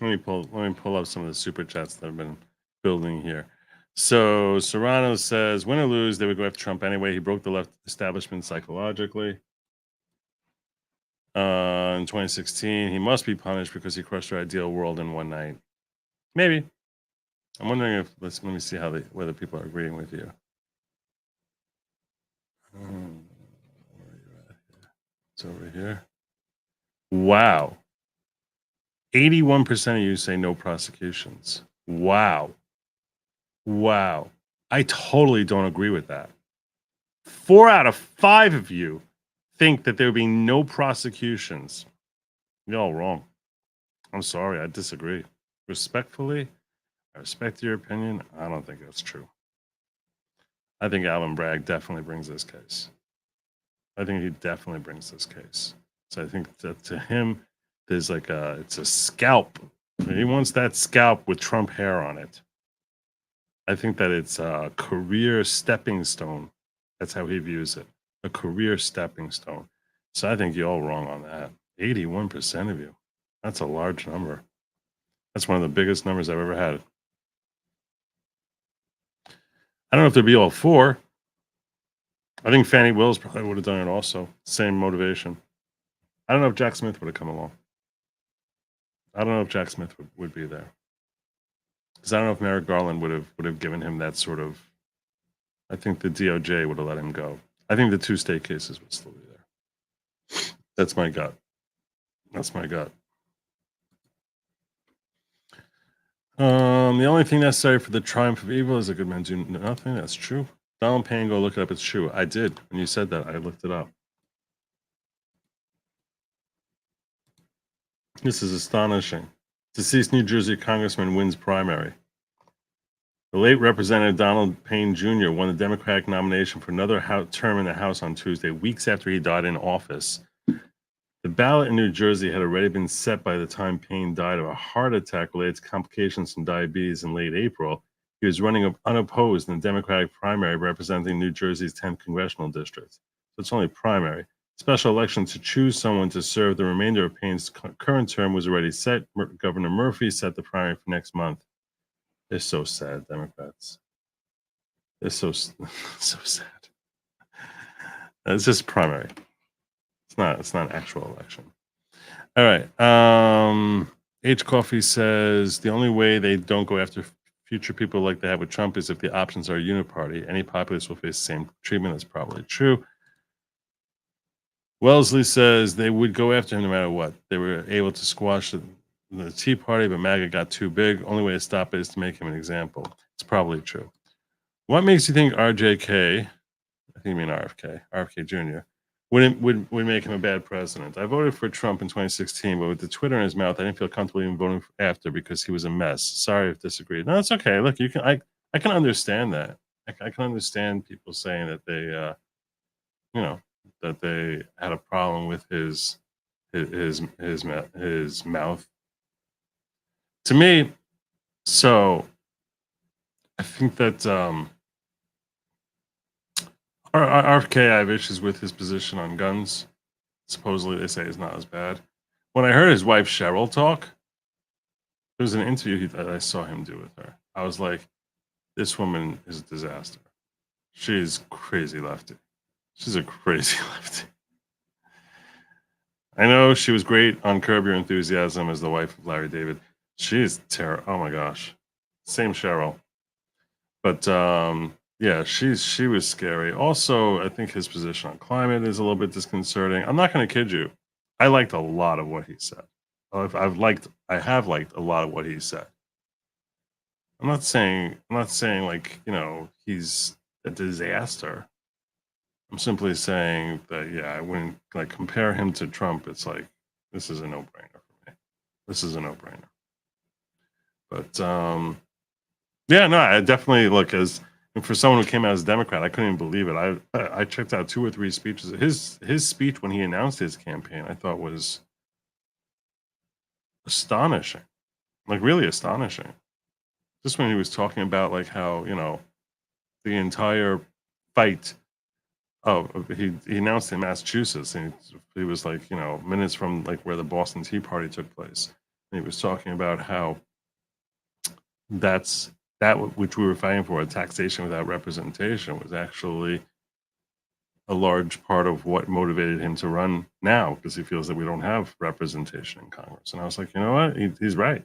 me pull up some of the super chats that have been building here. So Serrano says, win or lose, they would go after Trump anyway. He broke the left establishment psychologically. In 2016, he must be punished because he crushed our ideal world in one night. Maybe. I'm wondering if let me see whether people are agreeing with you. Where are you at here? It's over here. Wow. 81% of you say no prosecutions. Wow. I totally don't agree with that. 4 out of 5 of you think that there would be no prosecutions. You're all wrong. I'm sorry, I disagree. Respectfully, I respect your opinion. I don't think that's true. I think Alvin Bragg definitely brings this case. I think he definitely brings this case. So I think that to him, there's it's a scalp. He wants that scalp with Trump hair on it. I think that it's a career stepping stone. That's how he views it. A career stepping stone. So I think you're all wrong on that. 81% of you. That's a large number. That's one of the biggest numbers I've ever had. I don't know if there'd be all 4. I think Fannie Wills probably would have done it also. Same motivation. I don't know if Jack Smith would have come along. I don't know if Jack Smith would be there. Because I don't know if Merrick Garland would have given him that sort of. I think the DOJ would have let him go. I think the 2 state cases would still be there. That's my gut. The only thing necessary for the triumph of evil is a good man do nothing. That's true. Donald Payne, go look it up. It's true. I did. When you said that, I looked it up. This is astonishing. Deceased New Jersey congressman wins primary. The late Representative Donald Payne Jr. won the Democratic nomination for another term in the House on Tuesday, weeks after he died in office. The ballot in New Jersey had already been set by the time Payne died of a heart attack related to complications from diabetes in late April. He was running unopposed in the Democratic primary representing New Jersey's 10th congressional district. So it's only primary. Special election to choose someone to serve the remainder of Payne's current term was already set. Governor Murphy set the primary for next month. They're so sad, Democrats. They're so sad. It's just primary. It's not an actual election. All right. H. Coffee says the only way they don't go after future people like they have with Trump is if the options are uniparty. Any populist will face the same treatment. That's probably true. Wellesley says they would go after him no matter what. They were able to squash the Tea Party, but MAGA got too big. Only way to stop it is to make him an example. It's probably true. What makes you think RJK, I think you mean RFK Jr., would make him a bad president? I voted for Trump in 2016, but with the Twitter in his mouth, I didn't feel comfortable even voting after because he was a mess. Sorry if disagreed. No, it's okay. Look, I can understand that. I can understand people saying that they, that they had a problem with his mouth. To me, so I think that RFK, I have issues with his position on guns. Supposedly, they say is not as bad. When I heard his wife Cheryl talk, there was an interview that I saw him do with her. I was like, this woman is a disaster. She's crazy lefty. She's a crazy lefty. I know she was great on Curb Your Enthusiasm as the wife of Larry David. She's terrible. Oh my gosh. Same Cheryl. But yeah, she was scary. Also, I think his position on climate is a little bit disconcerting. I'm not going to kid you. I liked a lot of what he said. I have liked a lot of what he said. I'm not saying like, he's a disaster. I'm simply saying that, yeah, I wouldn't like compare him to Trump. It's like, this is a no-brainer for me. This is a no-brainer. But yeah, no, I definitely look and for someone who came out as a Democrat, I couldn't even believe it. I checked out 2 or 3 speeches. His speech when he announced his campaign, I thought was astonishing, like really astonishing. Just when he was talking about like how the entire fight. Oh, he announced in Massachusetts, and he was like, minutes from like where the Boston Tea Party took place. And he was talking about how that which we were fighting for, taxation without representation, was actually a large part of what motivated him to run now, because he feels that we don't have representation in Congress. And I was like, you know what? He's right.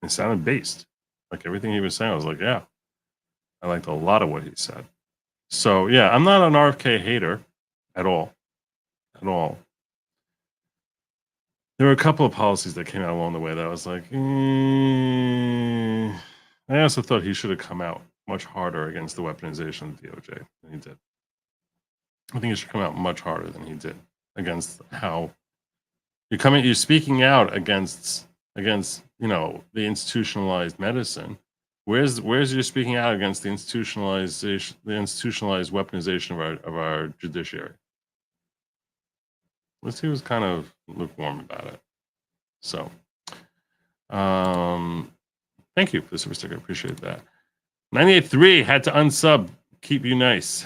It sounded based. Like everything he was saying, I was like, yeah, I liked a lot of what he said. So yeah, I'm not an RFK hater at all. At all. There were a couple of policies that came out along the way that I was like, I also thought he should have come out much harder against the weaponization of the DOJ than he did. I think he should come out much harder than he did against how you're speaking out against the institutionalized medicine. Where's your speaking out against the institutionalized weaponization of our judiciary? At least he was kind of lukewarm about it. So, thank you for the super sticker. I appreciate that. 98.3 had to unsub. Keep you nice.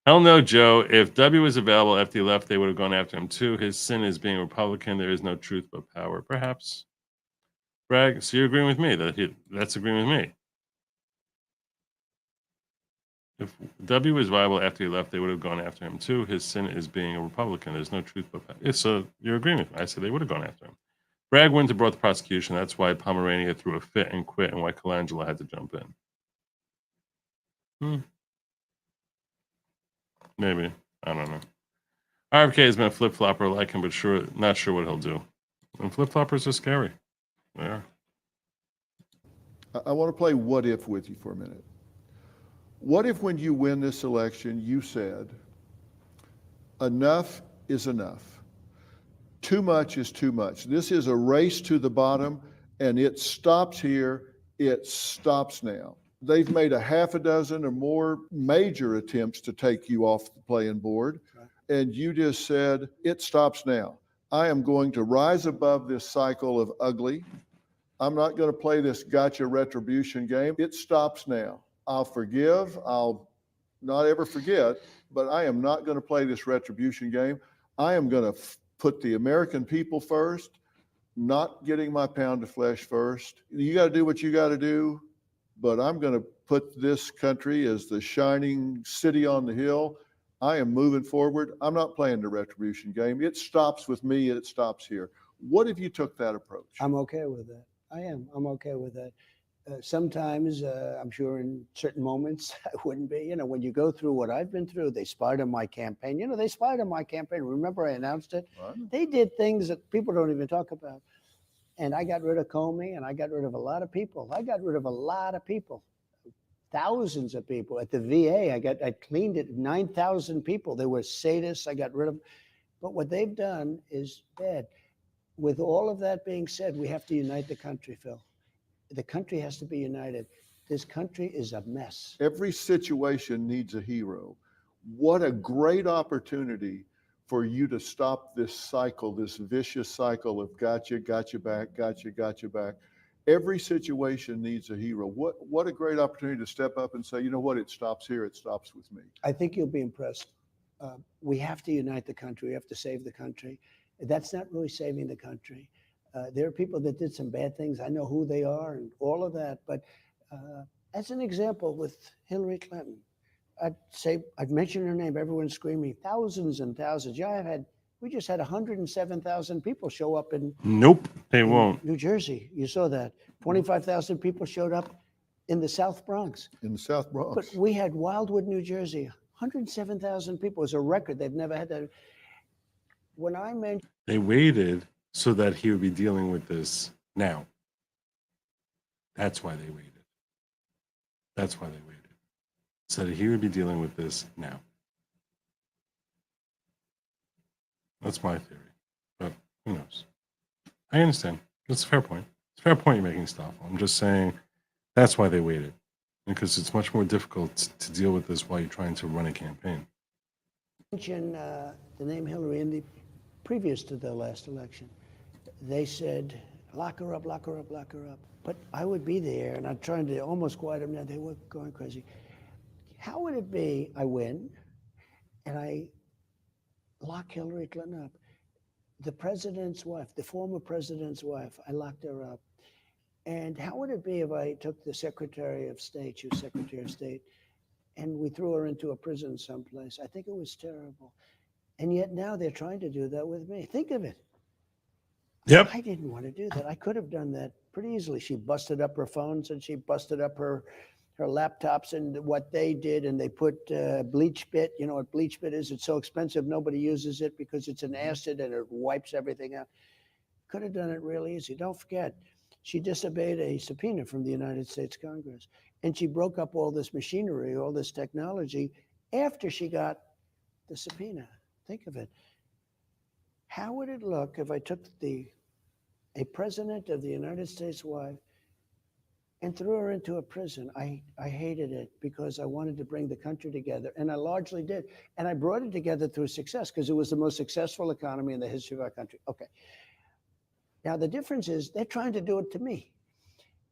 Hell no, Joe. If W was available after he left, they would have gone after him too. His sin is being a Republican. There is no truth but power. Perhaps. Bragg, so you're agreeing with me that's agreeing with me. If W was viable after he left, they would have gone after him too. His sin is being a Republican. There's no truth but power. So you're agreeing with me. I said they would have gone after him. Bragg wouldn't have brought the prosecution. That's why Pomerania threw a fit and quit, and why Colangelo had to jump in. Maybe. I don't know. RFK has been a flip-flopper, like him, but not sure what he'll do. And flip-floppers are scary. They are. I want to play what if with you for a minute. What if when you win this election, you said, enough is enough. Too much is too much. This is a race to the bottom, and it stops here. It stops now. They've made a half a dozen or more major attempts to take you off the playing board, and you just said, it stops now. I am going to rise above this cycle of ugly. I'm not going to play this gotcha retribution game. It stops now. I'll forgive. I'll not ever forget, but I am not going to play this retribution game. I am going to put the American people first, not getting my pound of flesh first. You got to do what you got to do, but I'm going to put this country as the shining city on the hill. I am moving forward. I'm not playing the retribution game. It stops with me and it stops here. What if you took that approach? I'm okay with that. I am. I'm okay with that. Sometimes, I'm sure in certain moments, I wouldn't be. When you go through what I've been through, they spied on my campaign. They spied on my campaign. Remember I announced it? Right. They did things that people don't even talk about. And I got rid of Comey, and I got rid of a lot of people. thousands of people. At the VA, I cleaned it, 9,000 people. They were sadists. I got rid of them. But what they've done is bad. With all of that being said, we have to unite the country, Phil. The country has to be united. This country is a mess. Every situation needs a hero. What a great opportunity for you to stop this cycle, this vicious cycle of got you back, got you back. Every situation needs a hero. What a great opportunity to step up and say, you know what, it stops here, it stops with me. I think you'll be impressed. We have to unite the country. We have to save the country. That's not really saving the country. There are people that did some bad things. I know who they are and all of that. But as an example, with Hillary Clinton, I'd mention her name. Everyone's screaming, thousands and thousands. Yeah, we just had 107,000 people show up in. Nope, they won't. New Jersey, you saw that. 25,000 people showed up in the South Bronx. In the South Bronx. But we had Wildwood, New Jersey, 107,000 people. It was a record. They've never had that. When I mentioned, they waited so that he would be dealing with this now. That's why they waited. That's why they waited. So that he would be dealing with this now. That's my theory. But who knows? I understand. That's a fair point. It's a fair point you're making, Stoffel. I'm just saying that's why they waited. Because it's much more difficult to deal with this while you're trying to run a campaign. Mention the name Hillary in the previous to the last election. They said, lock her up, lock her up, lock her up. But I would be there, and I'm trying to almost quiet them down. They were going crazy. How would it be I win, and I lock Hillary Clinton up? The president's wife, the former president's wife, I locked her up. And how would it be if I took the Secretary of State, she was Secretary of State, and we threw her into a prison someplace? I think it was terrible. And yet now they're trying to do that with me. Think of it. Yep. I didn't want to do that. I could have done that pretty easily. She busted up her phones and she busted up her laptops and what they did, and they put bleach bit. You know what bleach bit is? It's so expensive nobody uses it because it's an acid and it wipes everything out. Could have done it real easy. Don't forget, she disobeyed a subpoena from the United States Congress, and she broke up all this machinery, all this technology after she got the subpoena. Think of it. How would it look if I took a president of the United States wife and threw her into a prison? I hated it because I wanted to bring the country together, and I largely did. And I brought it together through success because it was the most successful economy in the history of our country. Okay. Now, the difference is they're trying to do it to me.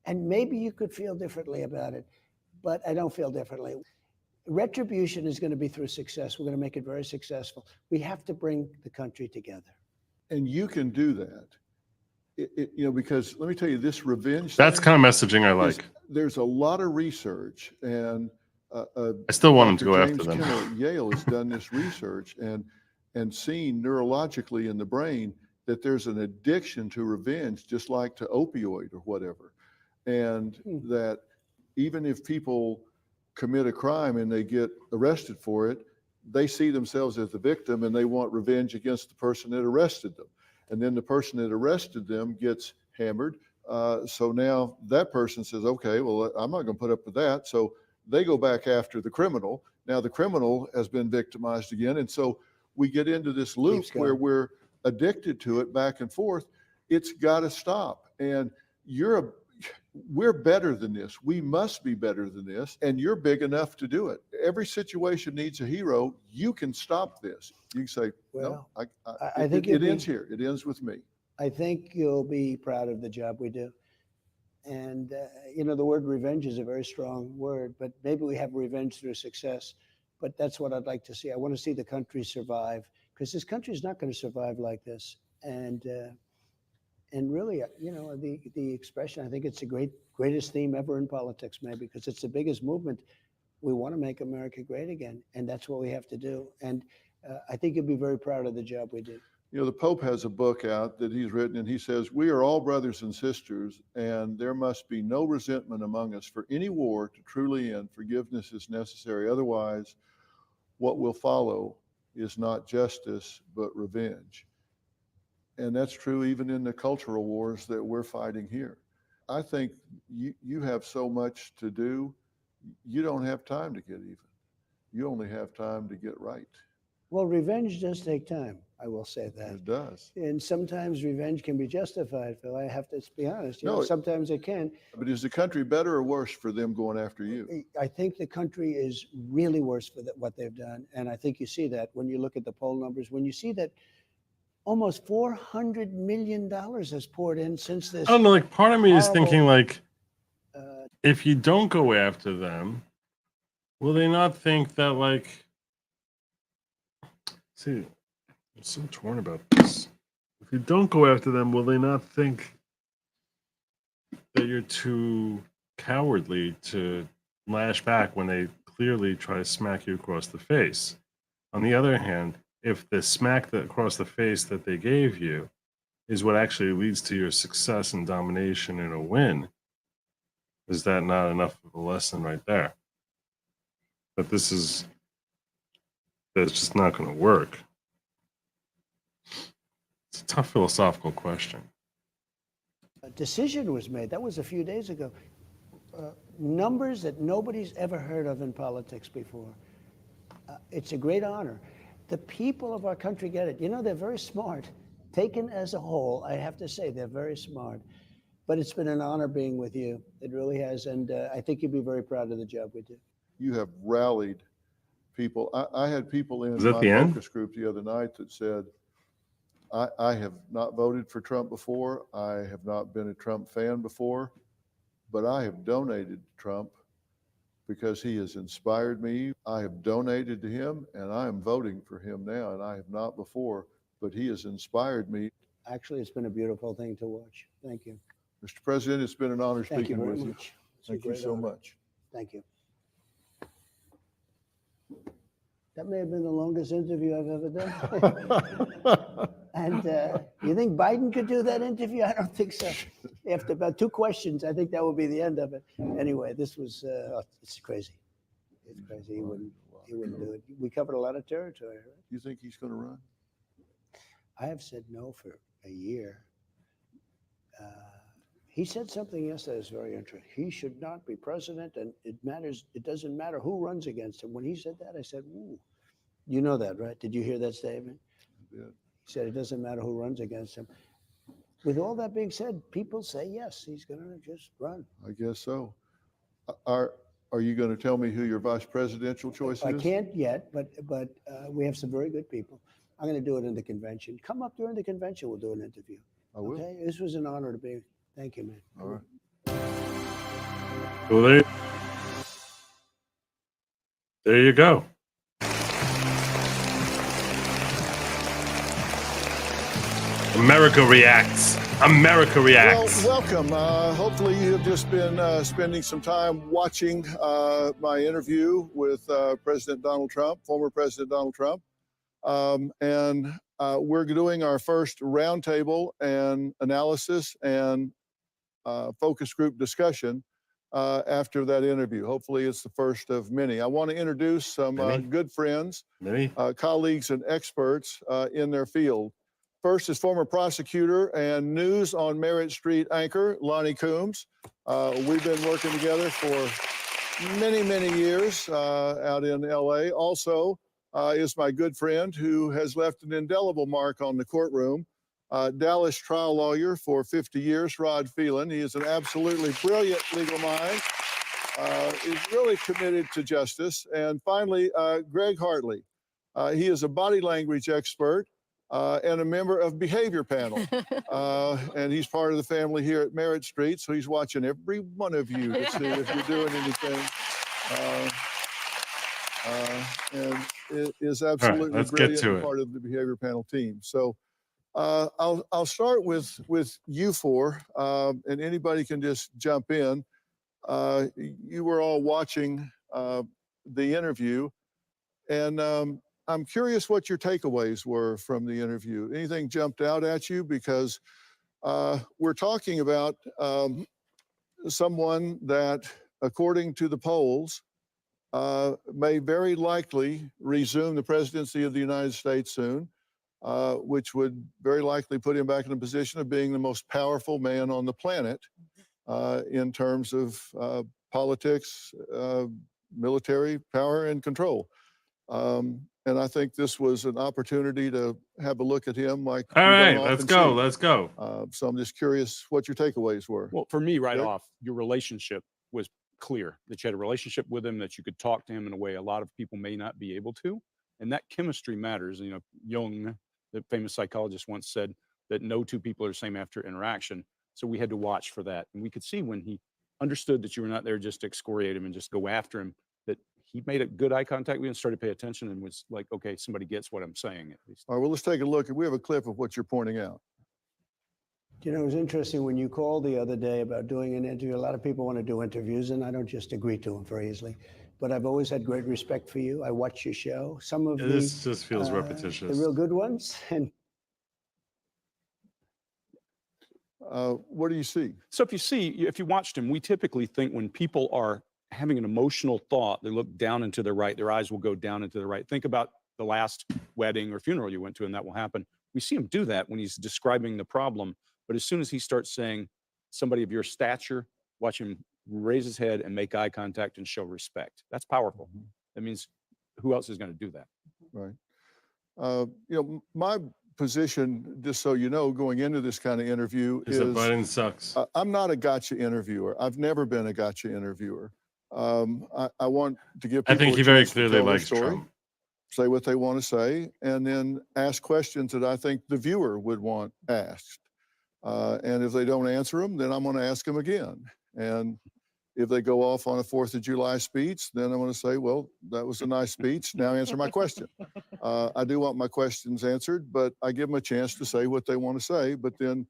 And maybe you could feel differently about it, but I don't feel differently. Retribution is going to be through success. We're going to make it very successful. We have to bring the country together. And you can do that. Because let me tell you, this revenge. That's kind of messaging I like. There's a lot of research, and I still want him to go James after them. Kenner at Yale has done this research and seen neurologically in the brain that there's an addiction to revenge, just like to opioid or whatever. And that even if people commit a crime and they get arrested for it, they see themselves as the victim and they want revenge against the person that arrested them. And then the person that arrested them gets hammered. So now that person says, okay, well, I'm not going to put up with that. So they go back after the criminal. Now the criminal has been victimized again. And so we get into this loop where we're addicted to it back and forth. It's got to stop. And we're better than this. We must be better than this. And you're big enough to do it. Every situation needs a hero. You can stop this. You can say, well, no, I think it ends here. It ends with me. I think you'll be proud of the job we do. And, the word revenge is a very strong word, but maybe we have revenge through success. But that's what I'd like to see. I want to see the country survive, because this country is not going to survive like this. And really, the expression, I think it's the greatest theme ever in politics, maybe, because it's the biggest movement. We want to make America great again, and that's what we have to do. And I think you'll be very proud of the job we do. The Pope has a book out that he's written, and he says, we are all brothers and sisters, and there must be no resentment among us. For any war to truly end, forgiveness is necessary. Otherwise, what will follow is not justice, but revenge. And that's true even in the cultural wars that we're fighting here. I think you have so much to do you don't have time to get even. You only have time to get right. Well, revenge does take time. I will say that. It does. And sometimes revenge can be justified, Phil. I have to be honest. You know, No, sometimes it can. But is the country better or worse for them going after you? I think the country is really worse for what they've done. And I think you see that when you look at the poll numbers, when you see that almost $400 million has poured in since this. I don't know, like part of me is horrible, thinking like, if you don't go after them, will they not think that like, see, I'm so torn about this. If you don't go after them, will they not think that you're too cowardly to lash back when they clearly try to smack you across the face? On the other hand, if the smack across the face that they gave you is what actually leads to your success and domination and a win, is that not enough of a lesson right there? That that's just not going to work. It's a tough philosophical question. A decision was made. That was a few days ago. Numbers that nobody's ever heard of in politics before. It's a great honor. The people of our country get it. You know, they're very smart. Taken as a whole, I have to say, they're very smart. But it's been an honor being with you. It really has. And I think you'd be very proud of the job we do. You have rallied people. I had people in my focus group the other night that said, I have not voted for Trump before. I have not been a Trump fan before, but I have donated to Trump because he has inspired me. I have donated to him and I am voting for him now, and I have not before, but he has inspired me. Actually, it's been a beautiful thing to watch. Thank you. Mr. President, it's been an honor Thank you speaking very with you. much. Thank you so much. Thank you. That may have been the longest interview I've ever done. And you think Biden could do that interview? I don't think so. After about 2 questions, I think that would be the end of it. Anyway, this was, it's crazy. It's crazy. He wouldn't do it. We covered a lot of territory. Right? You think he's going to run? I have said no for a year. He said something yesterday that's very interesting. He should not be president, and it doesn't matter who runs against him. When he said that, I said, ooh. You know that, right? Did you hear that statement? I did. He said it doesn't matter who runs against him. With all that being said, people say, yes, he's going to just run. I guess so. Are you going to tell me who your vice presidential choice is? I can't yet, but we have some very good people. I'm going to do it in the convention. Come up during the convention. We'll do an interview. I will. Okay? This was an honor to be. Thank you, man. All right. Well, there you go. America reacts. America reacts. Well, welcome. Hopefully you have just been spending some time watching my interview with President Donald Trump, former President Donald Trump. And we're doing our first roundtable and analysis and focus group discussion after that interview. Hopefully it's the first of many. I want to introduce some good friends, colleagues and experts in their field. First is former prosecutor and News on Merritt Street anchor, Lonnie Coombs. We've been working together for many, many years out in LA. Also is my good friend who has left an indelible mark on the courtroom, Dallas trial lawyer for 50 years, Rod Phelan. He is an absolutely brilliant legal mind. Is really committed to justice. And finally, Greg Hartley. He is a body language expert and a member of behavior panel. And he's part of the family here at Merritt Street. So he's watching every one of you to see if you're doing anything. And it is absolutely brilliant and part of the behavior panel team. So I'll start with you four, and anybody can just jump in. You were all watching the interview, and I'm curious what your takeaways were from the interview. Anything jumped out at you? Because we're talking about someone that, according to the polls, may very likely resume the presidency of the United States soon, which would very likely put him back in a position of being the most powerful man on the planet. in terms of politics, military power, and control. And I think this was an opportunity to have a look at him like all we right, don't let's often go. see. Let's go. So I'm just curious what your takeaways were. Well, for me, right Rick? off, your relationship was clear, that you had a relationship with him, that you could talk to him in a way a lot of people may not be able to. And that chemistry matters. You know, Jung, the famous psychologist, once said that no two people are the same after interaction. So we had to watch for that. And we could see when he understood that you were not there just to excoriate him and just go after him, that he made a good eye contact with you and started to pay attention and was like, okay, somebody gets what I'm saying at least. All right, well, let's take a look. We have a clip of what you're pointing out. You know, it was interesting when you called the other day about doing an interview. A lot of people want to do interviews, and I don't just agree to them very easily. But I've always had great respect for you. I watch your show. Some of This just feels the repetitious. real good ones. And What do you see? So if you watched him, we typically think when people are having an emotional thought, they look down and to the right, their eyes will go down and to the right. Think about the last wedding or funeral you went to, and that will happen. We see him do that when he's describing the problem. But as soon as he starts saying somebody of your stature, watch him raise his head and make eye contact and show respect. That's powerful. That means who else is going to do that? Right. You know, my position, just so you know, going into this kind of interview Is that Biden sucks. I'm not a gotcha interviewer. I've never been a gotcha interviewer. I want to give people I think a he very chance to clearly tell their likes story, Trump. say what they want to say, and then ask questions that I think the viewer would want asked. And if they don't answer them, then I'm going to ask them again. And if they go off on a 4th of July speech, then I'm going to say, well, that was a nice speech. Now answer my question. I do want my questions answered, but I give them a chance to say what they want to say. But then,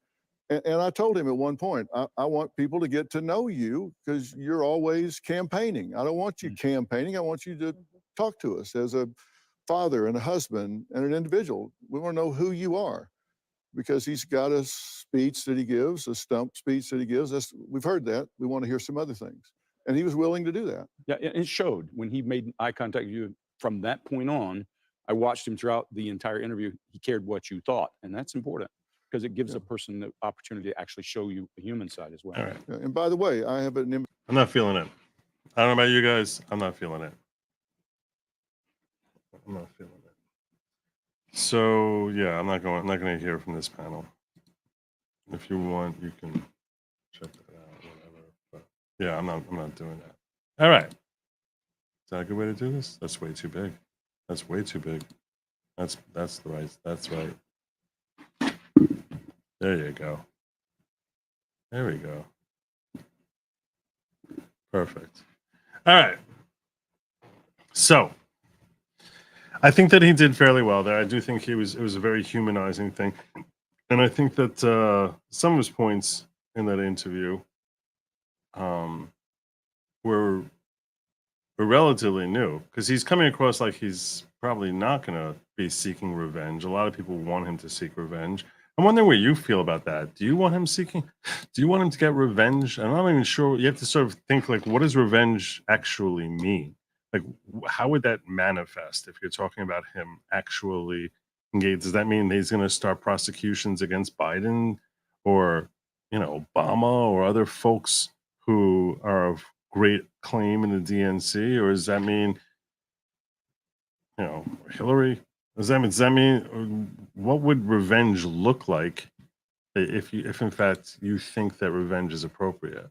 and I told him at one point, I want people to get to know you because you're always campaigning. I don't want you campaigning. I want you to talk to us as a father and a husband and an individual. We want to know who you are, because he's got a speech that he gives, a stump speech that he gives. We've heard that. We want to hear some other things. And he was willing to do that. Yeah, it showed when he made eye contact with you. From that point on, I watched him throughout the entire interview. He cared what you thought, and that's important because it gives a person the opportunity to actually show you the human side as well. All right. And by the way, I have an I'm not feeling it. I don't know about you guys. I'm not feeling it. I'm not feeling it. So yeah, I'm not going to hear from this panel. If you want, you can check that out, whatever. But yeah, I'm not doing that. All right. Is that a good way to do this? That's way too big. That's way too big. That's right. There you go. There we go. Perfect. All right. So I think that he did fairly well there. I do think it was a very humanizing thing. And I think that some of his points in that interview were relatively new, because he's coming across like he's probably not going to be seeking revenge. A lot of people want him to seek revenge. I'm wondering what you feel about that. Do you want him to get revenge? I'm not even sure. You have to sort of think, like, what does revenge actually mean? Like, how would that manifest if you're talking about him actually engaged? Does that mean he's going to start prosecutions against Biden or, Obama or other folks who are of great claim in the DNC? Or does that mean, Hillary? Does that mean, what would revenge look like if in fact you think that revenge is appropriate?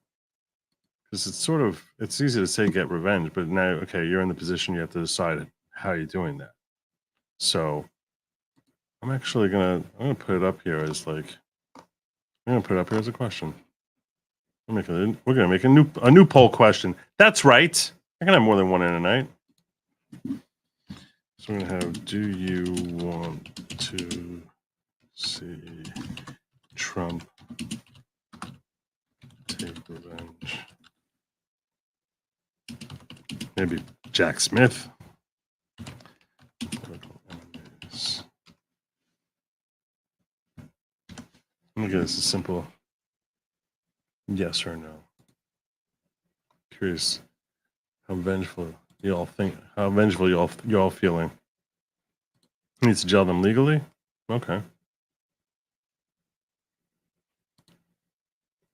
Because it's easy to say get revenge, but now, okay, you're in the position you have to decide how you're doing that. So I'm gonna put it up here as a question. We're gonna make a new poll question. That's right. I can have more than one in a night. So we're gonna have: do you want to see Trump take revenge? Maybe Jack Smith. Let me get this a simple yes or no. Curious how vengeful you all feeling. Needs to jail them legally? Okay.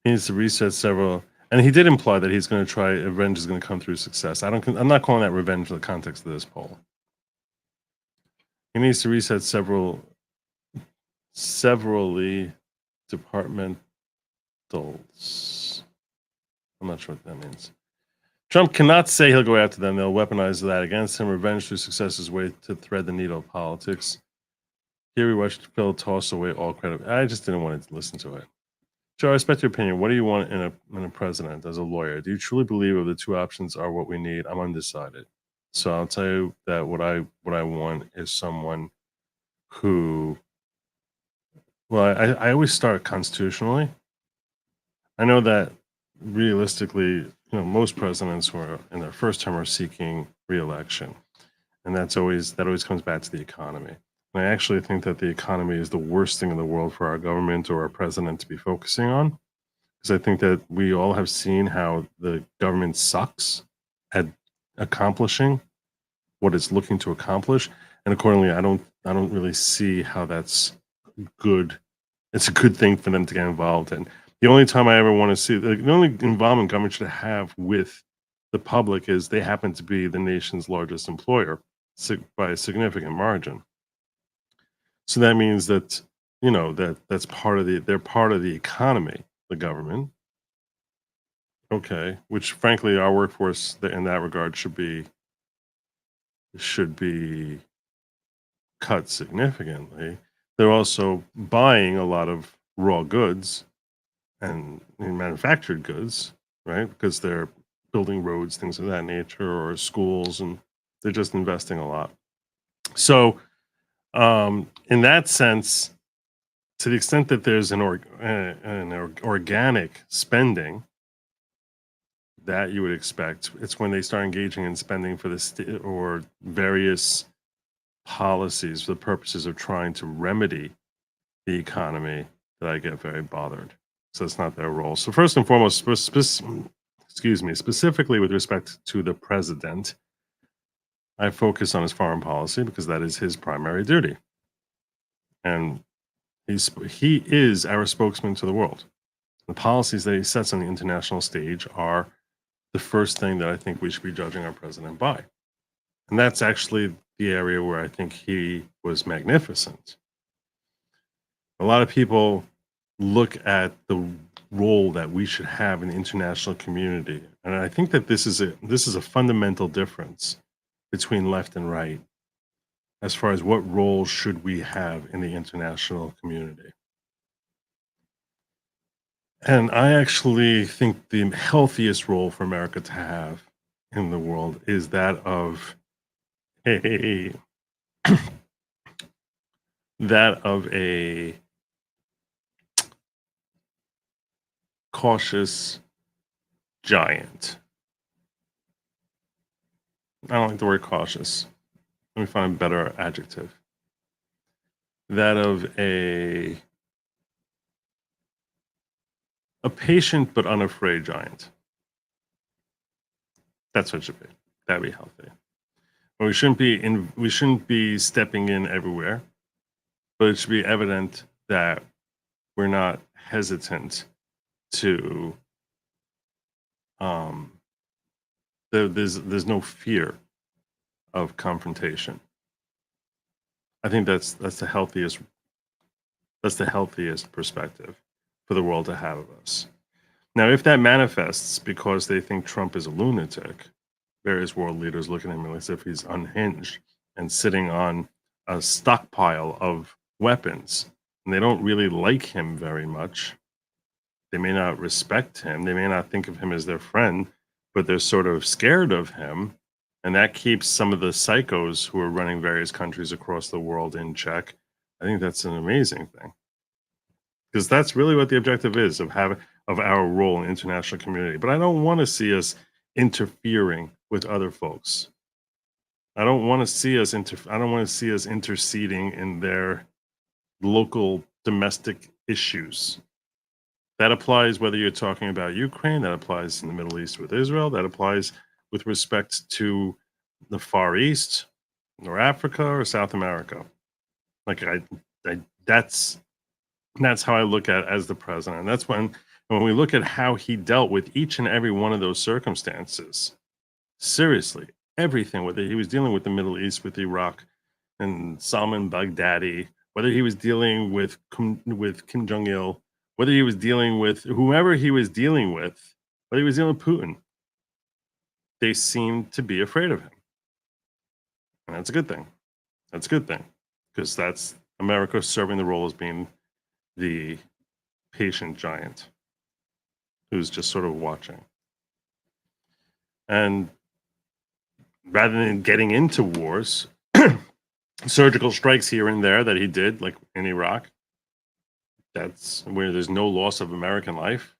He needs to reset several, and he did imply that he's going to try. Revenge is going to come through success. I'm not calling that revenge in the context of this poll. He needs to reset severally departmentals. I'm not sure what that means. Trump cannot say he'll go after them. They'll weaponize that against him. Revenge through success is a way to thread the needle of politics. Here we watched Phil toss away all credit. I just didn't want to listen to it. Joe, I respect your opinion. What do you want in a president as a lawyer? Do you truly believe of the two options are what we need? I'm undecided. So I'll tell you that what I want is someone who, well, I always start constitutionally. I know that realistically, most presidents who are in their first term are seeking re-election, and that always comes back to the economy. And I actually think that the economy is the worst thing in the world for our government or our president to be focusing on, because I think that we all have seen how the government sucks at accomplishing what it's looking to accomplish, and accordingly, I don't really see how that's good. It's a good thing for them to get involved in. The only time I ever want to see the only involvement government should have with the public is they happen to be the nation's largest employer by a significant margin. So that means that that's part of they're part of the economy, the government. Okay, which frankly our workforce in that regard should be cut significantly. They're also buying a lot of raw goods and manufactured goods, right? Because they're building roads, things of that nature, or schools, and they're just investing a lot. So, in that sense, to the extent that there's an organic spending that you would expect, it's when they start engaging in spending for the or various policies for the purposes of trying to remedy the economy that I get very bothered. So it's not their role. So first and foremost, specifically with respect to the president, I focus on his foreign policy because that is his primary duty. And he is our spokesman to the world. The policies that he sets on the international stage are the first thing that I think we should be judging our president by. And that's actually the area where I think he was magnificent. A lot of people look at the role that we should have in the international community, and I think that this is a fundamental difference between left and right as far as what role should we have in the international community. And I actually think the healthiest role for America to have in the world is that of a cautious giant. I don't like the word cautious. Let me find a better adjective. That of a patient but unafraid giant. That's what it should be. That'd be healthy. But we shouldn't be stepping in everywhere, but it should be evident that we're not hesitant to there's no fear of confrontation. I think that's the healthiest perspective for the world to have of us. Now, if that manifests because they think Trump is a lunatic, various world leaders look at him as if he's unhinged and sitting on a stockpile of weapons, and they don't really like him very much. They may not respect him. They may not think of him as their friend, but they're sort of scared of him. And that keeps some of the psychos who are running various countries across the world in check. I think that's an amazing thing. Because that's really what the objective is of our role in international community. But I don't want to see us interfering with other folks. I don't want to see us interceding in their local domestic issues. That applies whether you're talking about Ukraine, that applies in the Middle East with Israel, that applies with respect to the Far East, or Africa, or South America. Like that's And that's how I look at it as the president. That's when we look at how he dealt with each and every one of those circumstances. Seriously, everything, whether he was dealing with the Middle East, with Iraq and Salman Baghdadi, whether he was dealing with Kim Jong Il, whether he was dealing with whoever he was dealing with, whether he was dealing with Putin, they seemed to be afraid of him. And that's a good thing. That's a good thing, because that's America serving the role as being the patient giant who's just sort of watching. And rather than getting into wars, surgical strikes here and there that he did, like in Iraq, that's where there's no loss of American life.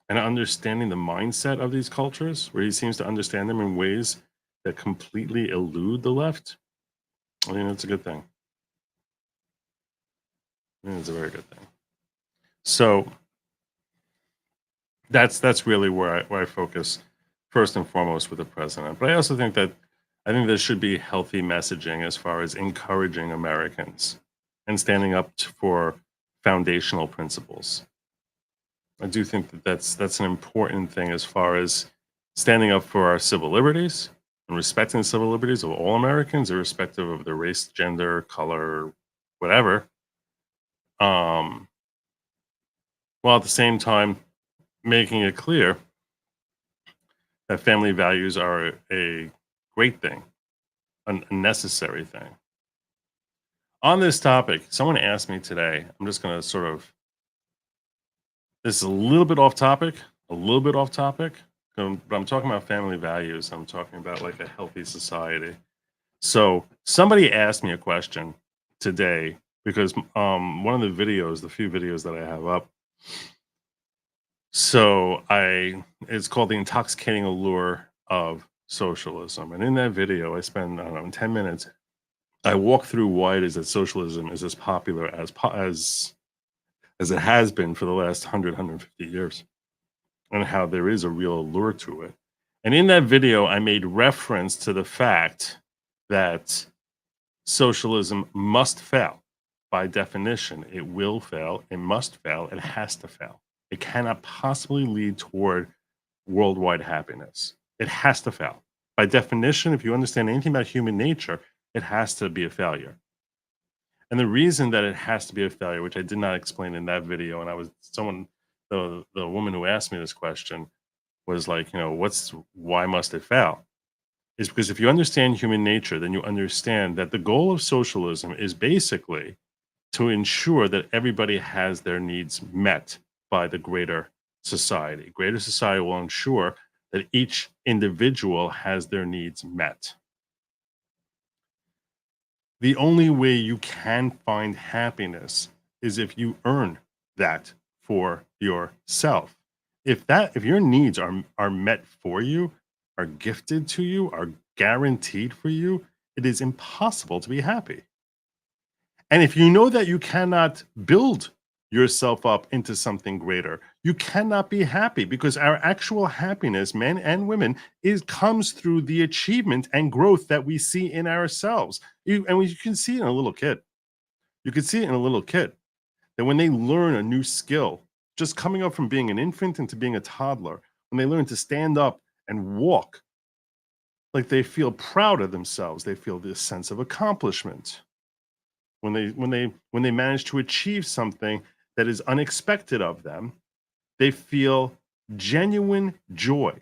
And understanding the mindset of these cultures, where he seems to understand them in ways that completely elude the left, I mean, it's a good thing. I mean, it's a very good thing. So that's really where I focus first and foremost with the president. But I also think that there should be healthy messaging as far as encouraging Americans and standing up for foundational principles. I do think that that's an important thing as far as standing up for our civil liberties and respecting the civil liberties of all Americans, irrespective of their race, gender, color, whatever. While at the same time making it clear that family values are a great thing, a necessary thing. On this topic, someone asked me today, I'm just going to sort of, this is a little bit off topic, but I'm talking about family values. I'm talking about like a healthy society. So somebody asked me a question today because one of the videos, the few videos that I have up, it's called The Intoxicating Allure of Socialism. And in that video, I spend, 10 minutes. I walk through why it is that socialism is as popular as it has been for the last 150 years, and how there is a real allure to it. And in that video, I made reference to the fact that socialism must fail. By definition, it will fail, it must fail, it has to fail. It cannot possibly lead toward worldwide happiness. It has to fail. By definition, if you understand anything about human nature, it has to be a failure. And the reason that it has to be a failure, which I did not explain in that video, and the woman who asked me this question was like, why must it fail? Is because if you understand human nature, then you understand that the goal of socialism is basically to ensure that everybody has their needs met by the greater society. Greater society will ensure that each individual has their needs met. The only way you can find happiness is if you earn that for yourself. If your needs are met for you, are gifted to you, are guaranteed for you, it is impossible to be happy. And if you know that you cannot build yourself up into something greater, you cannot be happy, because our actual happiness, men and women, comes through the achievement and growth that we see in ourselves. You can see it in a little kid. You can see it in a little kid that when they learn a new skill, just coming up from being an infant into being a toddler, when they learn to stand up and walk, like they feel proud of themselves, they feel this sense of accomplishment. When they manage to achieve something that is unexpected of them, they feel genuine joy.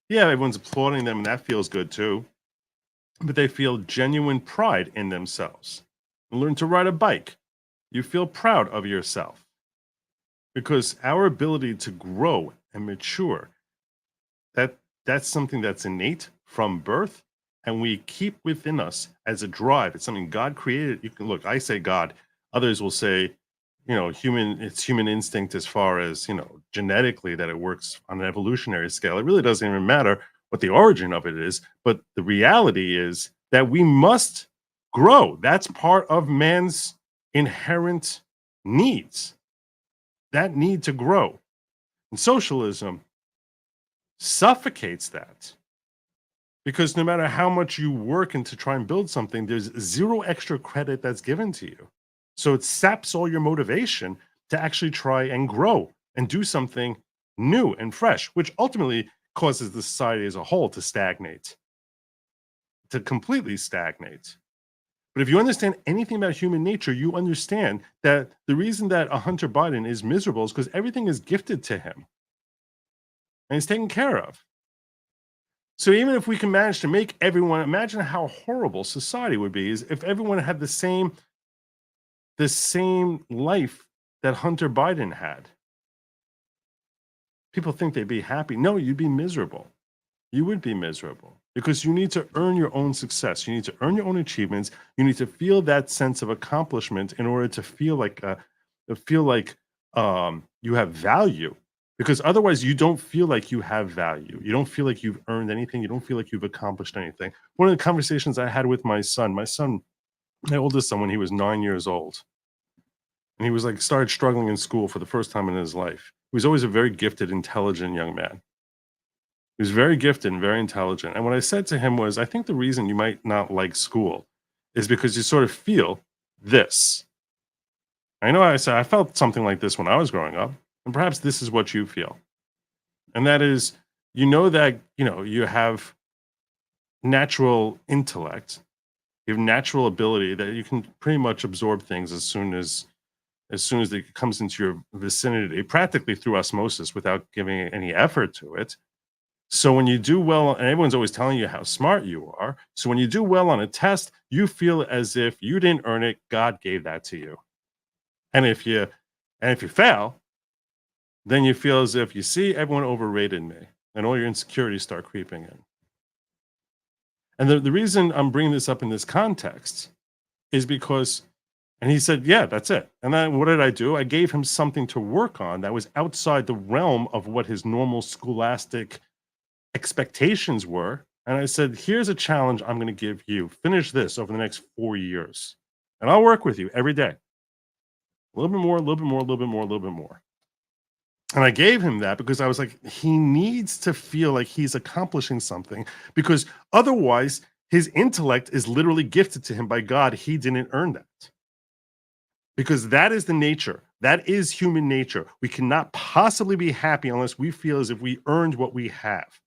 Yeah, everyone's applauding them, and that feels good too. But they feel genuine pride in themselves. Learn to ride a bike. You feel proud of yourself. Because our ability to grow and mature, that's something that's innate from birth, and we keep within us as a drive. It's something God created. You can look, I say God, others will say, it's human instinct as far as, genetically, that it works on an evolutionary scale. It really doesn't even matter what the origin of it is, but the reality is that we must grow. That's part of man's inherent needs, that need to grow. And socialism suffocates that. Because no matter how much you work to try and build something, there's zero extra credit that's given to you. So it saps all your motivation to actually try and grow and do something new and fresh, which ultimately causes the society as a whole to stagnate, to completely stagnate. But if you understand anything about human nature, you understand that the reason that a Hunter Biden is miserable is because everything is gifted to him and he's taken care of. So even if we can manage to make everyone, imagine how horrible society would be is if everyone had the same life that Hunter Biden had. People think they'd be happy. No, you'd be miserable. You would be miserable because you need to earn your own success. You need to earn your own achievements. You need to feel that sense of accomplishment in order to feel like you have value. Because otherwise, you don't feel like you have value. You don't feel like you've earned anything. You don't feel like you've accomplished anything. One of the conversations I had with my oldest son, when he was 9 years old, and he was like started struggling in school for the first time in his life. He was always a very gifted, intelligent young man. He was very gifted and very intelligent. And what I said to him was, I think the reason you might not like school is because you sort of feel this. I know I said I felt something like this when I was growing up, and perhaps this is what you feel. And that is, that, you have natural intellect, you have natural ability that you can pretty much absorb things as soon as it comes into your vicinity, practically through osmosis without giving any effort to it. So when you do well, and everyone's always telling you how smart you are. So when you do well on a test, you feel as if you didn't earn it. God gave that to you. And if you fail, then you feel as if, you see, everyone overrated me, and all your insecurities start creeping in. And the reason I'm bringing this up in this context is because, and he said, yeah, that's it. And then what did I do? I gave him something to work on that was outside the realm of what his normal scholastic expectations were. And I said, here's a challenge I'm going to give you. Finish this over the next 4 years. And I'll work with you every day. A little bit more, a little bit more, a little bit more, a little bit more. And I gave him that because I was like, he needs to feel like he's accomplishing something, because otherwise his intellect is literally gifted to him by God. He didn't earn that. Because that is the nature. That is human nature. We cannot possibly be happy unless we feel as if we earned what we have.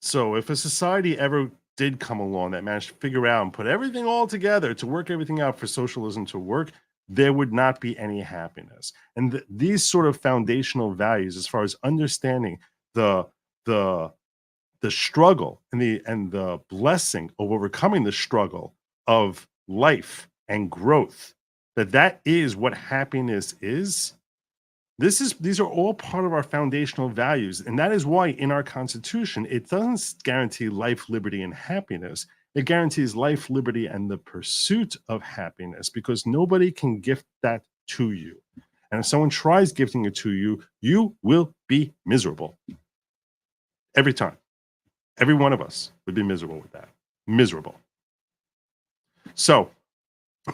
So if a society ever did come along that managed to figure out and put everything all together to work everything out for socialism to work, there would not be any happiness. And these sort of foundational values, as far as understanding the struggle and the blessing of overcoming the struggle of life and growth, that is what happiness is. These are all part of our foundational values. And that is why in our Constitution, it doesn't guarantee life, liberty, and happiness. It guarantees life, liberty, and the pursuit of happiness, because nobody can gift that to you. And if someone tries gifting it to you, you will be miserable. Every time. Every one of us would be miserable with that. Miserable. So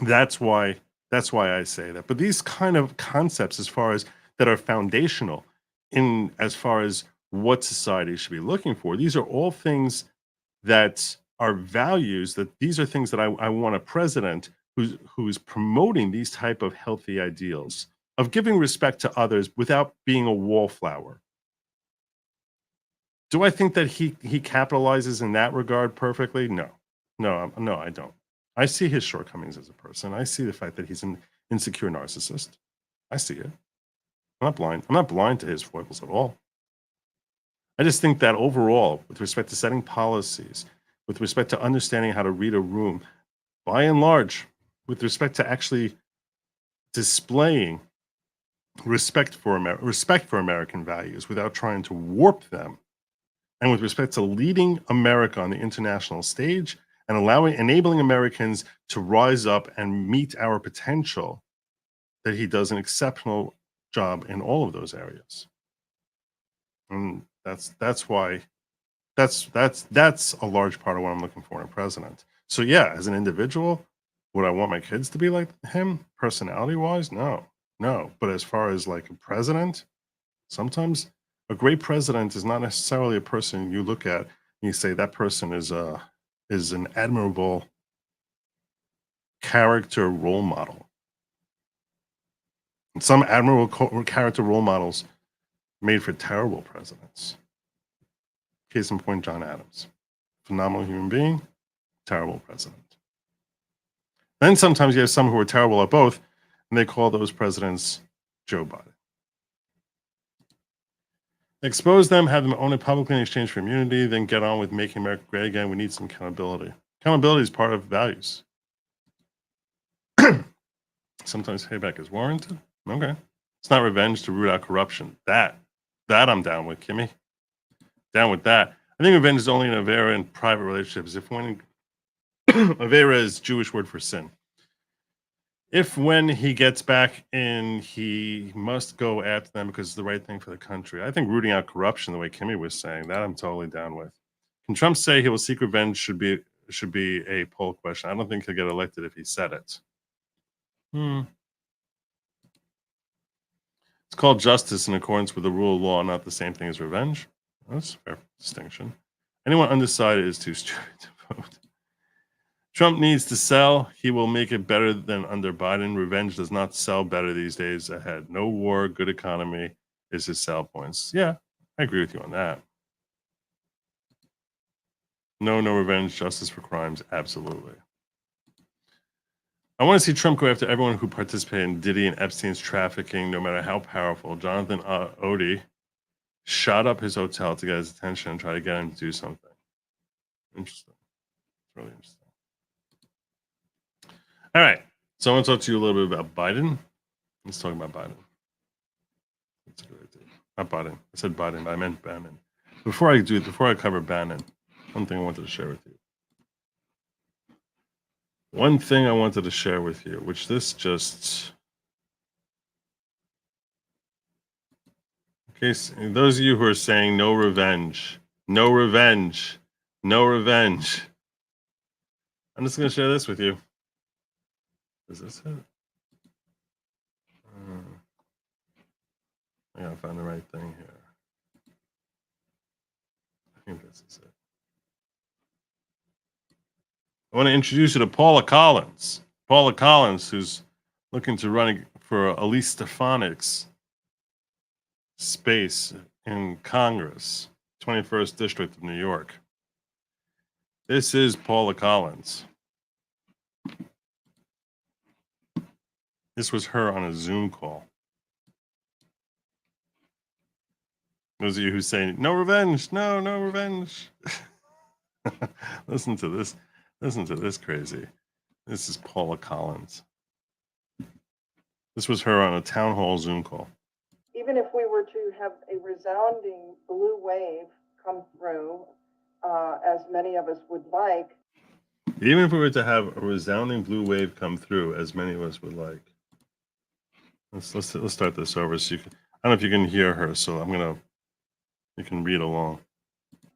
that's why I say that. But these kind of concepts, as far as that are foundational in as far as what society should be looking for, these are all things that are values, that these are things that I want a president who's promoting these type of healthy ideals of giving respect to others without being a wallflower. Do I think that he capitalizes in that regard perfectly? No, I don't. I see his shortcomings as a person. I see the fact that he's an insecure narcissist. I see it. I'm not blind. I'm not blind to his foibles at all. I just think that overall, with respect to setting policies, with respect to understanding how to read a room, by and large, with respect to actually displaying respect for American values without trying to warp them, and with respect to leading America on the international stage and enabling Americans to rise up and meet our potential, that he does an exceptional job in all of those areas. And that's a large part of what I'm looking for in a president. So yeah, as an individual, would I want my kids to be like him, personality wise? No. But as far as like a president, sometimes a great president is not necessarily a person you look at and you say that person is an admirable character role model. And some admirable character role models made for terrible presidents. Case in point, John Adams. Phenomenal human being, terrible president. Then sometimes you have some who are terrible at both, and they call those presidents Joe Biden. Expose them, have them own it publicly in exchange for immunity, then get on with making America great again. We need some accountability. Accountability is part of values. Sometimes payback is warranted. Okay. It's not revenge to root out corruption. That I'm down with, Kimmy. Down with that. I think revenge is only an avera in private relationships. If when avera is Jewish word for sin. If when he gets back in, he must go after them because it's the right thing for the country. I think rooting out corruption, the way Kimmy was saying, that I'm totally down with. Can Trump say he will seek revenge should be a poll question. I don't think he'll get elected if he said it. It's called justice in accordance with the rule of law, not the same thing as revenge. That's a fair distinction. Anyone undecided is too stupid to vote. Trump needs to sell. He will make it better than under Biden. Revenge does not sell better these days ahead. No war, good economy is his sell points. Yeah, I agree with you on that. No revenge, justice for crimes, absolutely. I want to see Trump go after everyone who participated in Diddy and Epstein's trafficking, no matter how powerful. Jonathan Odie shot up his hotel to get his attention and try to get him to do something. Interesting. It's really interesting. All right. So I want to talk to you a little bit about Biden. Let's talk about Biden. That's a good idea. Not Biden. I said Biden, but I meant Bannon. Before I cover Bannon, one thing I wanted to share with you. One thing I wanted to share with you, which this just... In case those of you who are saying no revenge, no revenge, no revenge, I'm just going to share this with you. Is this it? I gotta find the right thing here. I think this is it. I want to introduce you to Paula Collins. Paula Collins, who's looking to run for Elise Stefanik's space in Congress, 21st District of New York. This is Paula Collins. This was her on a Zoom call. Those of you who say, no revenge, no revenge. Listen to this crazy. This is Paula Collins. This was her on a town hall Zoom call. Even if we were to have a resounding blue wave come through, as many of us would like. Even if we were to have a resounding blue wave come through, as many of us would like. Let's start this over. So you can, I don't know if you can hear her, so you can read along.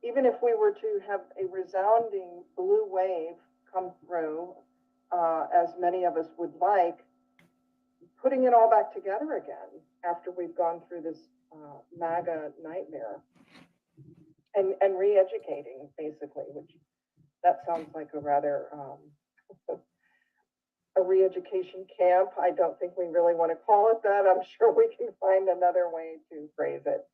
Even if we were to have a resounding blue wave come through, as many of us would like, putting it all back together again after we've gone through this MAGA nightmare and re-educating, basically, which that sounds like a rather a re-education camp. I don't think we really want to call it that. I'm sure we can find another way to phrase it.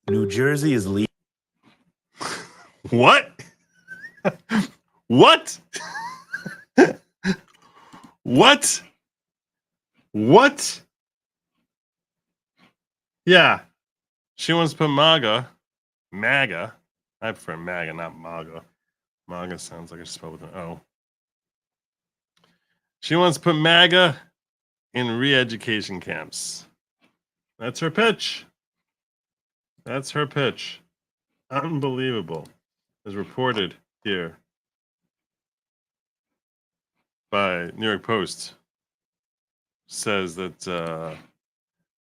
New Jersey is leaving. What? What? What? What? Yeah. She wants to put MAGA. I prefer MAGA, not MAGA. MAGA sounds like it's spelled with an O. She wants to put MAGA in re-education camps. That's her pitch. That's her pitch. Unbelievable. As reported here by New York Post, says that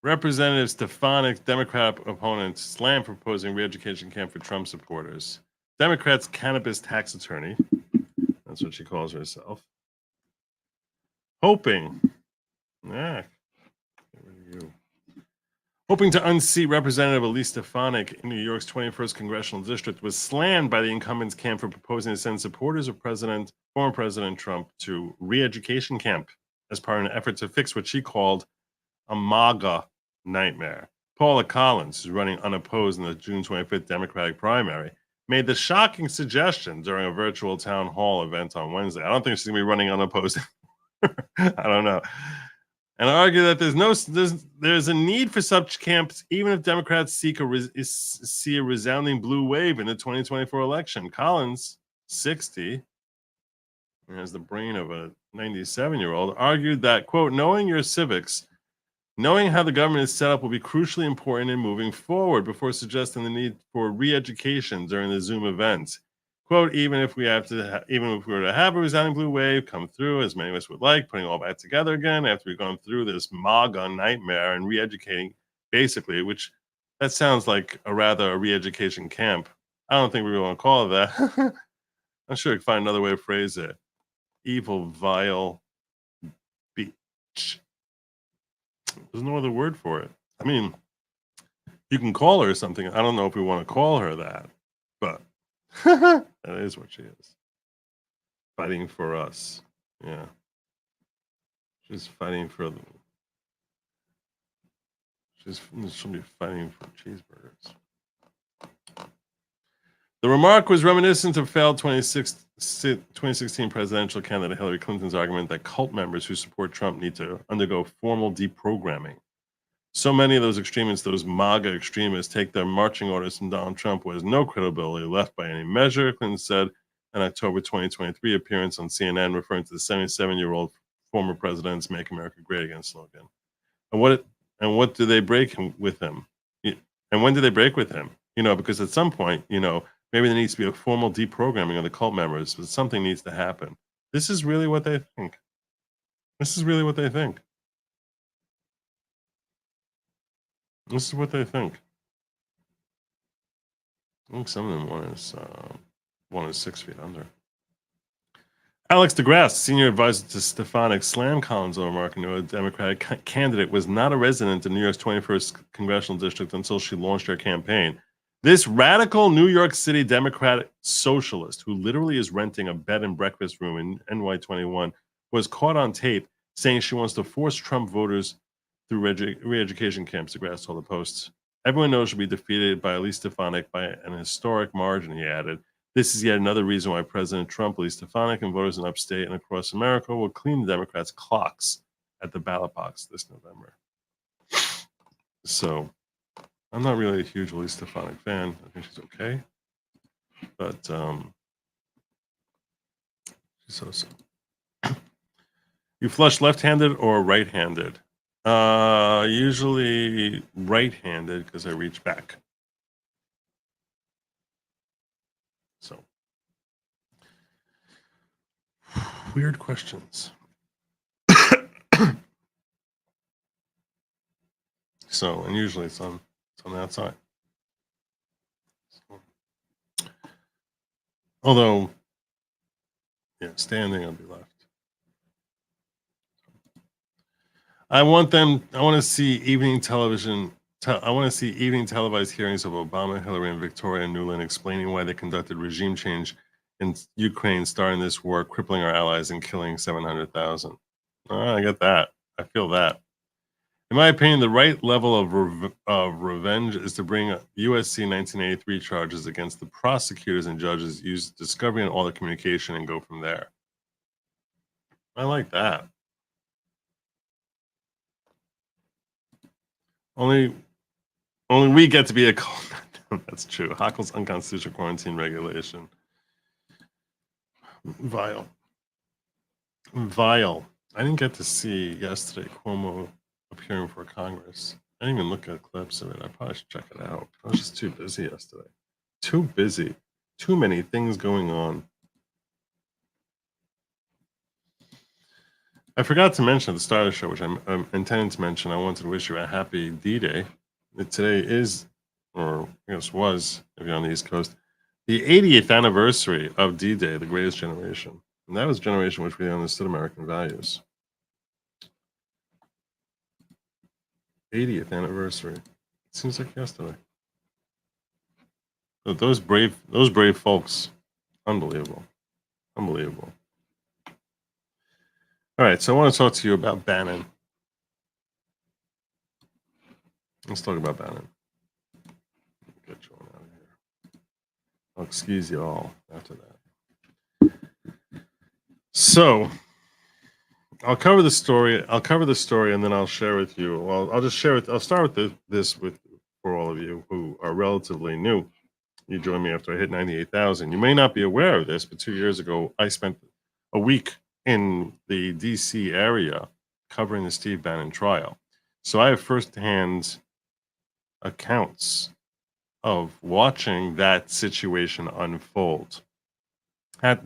Representative Stefanik's Democrat opponent slammed proposing re-education camp for Trump supporters. Democrats' cannabis tax attorney, that's what she calls herself, hoping, hoping to unseat Representative Elise Stefanik in New York's 21st Congressional District, was slammed by the incumbent's camp for proposing to send supporters of former President Trump to re-education camp as part of an effort to fix what she called a MAGA nightmare. Paula Collins, who's running unopposed in the June 25th Democratic primary, made the shocking suggestion during a virtual town hall event on Wednesday. I don't think she's going to be running unopposed. I don't know. And argue that there's a need for such camps, even if Democrats see a resounding blue wave in the 2024 election. Collins, 60, and has the brain of a 97-year-old, argued that, quote, knowing your civics, knowing how the government is set up will be crucially important in moving forward, before suggesting the need for re-education during the Zoom event. Quote, even if we were to have a resounding blue wave come through, as many of us would like, putting all back together again after we've gone through this MAGA nightmare and re-educating, basically, which that sounds like a re-education camp. I don't think we want to call it that. I'm sure we can find another way to phrase it. Evil, vile beach. There's no other word for it. I mean, you can call her something. I don't know if we want to call her that, but that is what she is. Fighting for us. Yeah. She's fighting for the. She'll be fighting for cheeseburgers. The remark was reminiscent of failed 2016 presidential candidate Hillary Clinton's argument that cult members who support Trump need to undergo formal deprogramming. So many of those extremists, those MAGA extremists, take their marching orders from Donald Trump, who has no credibility left by any measure, Clinton said in October 2023 appearance on CNN, referring to the 77-year-old former president's Make America Great Again slogan. And what do they break with him? And when do they break with him? Because at some point, maybe there needs to be a formal deprogramming of the cult members, but something needs to happen. This is really what they think. This is really what they think. This is what they think. I think some of them one is 6 feet under. Alex DeGrasse, senior advisor to Stefanik, slammed Collins' remark into a Democratic candidate was not a resident in New York's 21st Congressional District until she launched her campaign. This radical New York City Democratic socialist, who literally is renting a bed and breakfast room in NY21, was caught on tape saying she wants to force Trump voters through re-education camps, DeGrasse told the Post. Everyone knows she'll be defeated by Elise Stefanik by an historic margin, he added. This is yet another reason why President Trump, Elise Stefanik, and voters in upstate and across America will clean the Democrats' clocks at the ballot box this November. So, I'm not really a huge Elise Stefanik fan. I think she's okay. But, she's so-so. You flush left-handed or right-handed? Usually right-handed because I reach back. So, weird questions. So, and usually it's on the outside. So, although, yeah, standing I'll be left. I want to see evening television. I want to see evening televised hearings of Obama, Hillary, and Victoria Nuland explaining why they conducted regime change in Ukraine, starting this war, crippling our allies and killing 700,000. I get that. I feel that. In my opinion, the right level of revenge is to bring USC 1983 charges against the prosecutors and judges, use discovery and all the communication, and go from there. I like that. Only we get to be a call. That's true. Hochul's unconstitutional quarantine regulation. Vile. I didn't get to see yesterday Cuomo appearing for Congress. I didn't even look at clips of it. I probably should check it out. I was just too busy yesterday. Too busy. Too many things going on. I forgot to mention at the start of the show, which I'm intending to mention, I wanted to wish you a happy D-Day. Today is, or I guess was, if you're on the East Coast, the 80th anniversary of D-Day, the greatest generation. And that was a generation which really understood American values. 80th anniversary. Seems like yesterday. But those brave folks, unbelievable. Unbelievable. All right, so I want to talk to you about Bannon. Let's talk about Bannon. Get you on out of here. I'll excuse you all after that. So I'll cover the story. And then I'll share with you. Well, I'll start with this for all of you who are relatively new. You joined me after I hit 98,000. You may not be aware of this, but 2 years ago, I spent a week in the DC area covering the Steve Bannon trial. So I have firsthand accounts of watching that situation unfold. As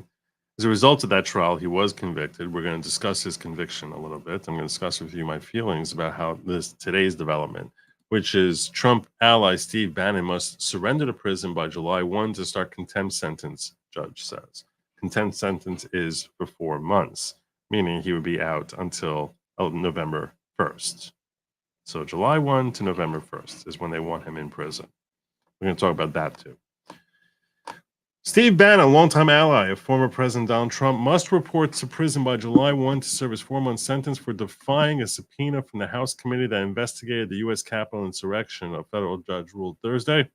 a result of that trial, he was convicted. We're going to discuss his conviction a little bit. I'm going to discuss with you my feelings about how today's development, which is Trump ally Steve Bannon must surrender to prison by July 1 to start contempt sentence, judge says. Contempt sentence is for 4 months, meaning he would be out until November 1st. So July 1 to November 1st is when they want him in prison. We're going to talk about that too. Steve Bannon, a longtime ally of former President Donald Trump, must report to prison by July 1 to serve his 4-month sentence for defying a subpoena from the House committee that investigated the U.S. Capitol insurrection, a federal judge ruled Thursday.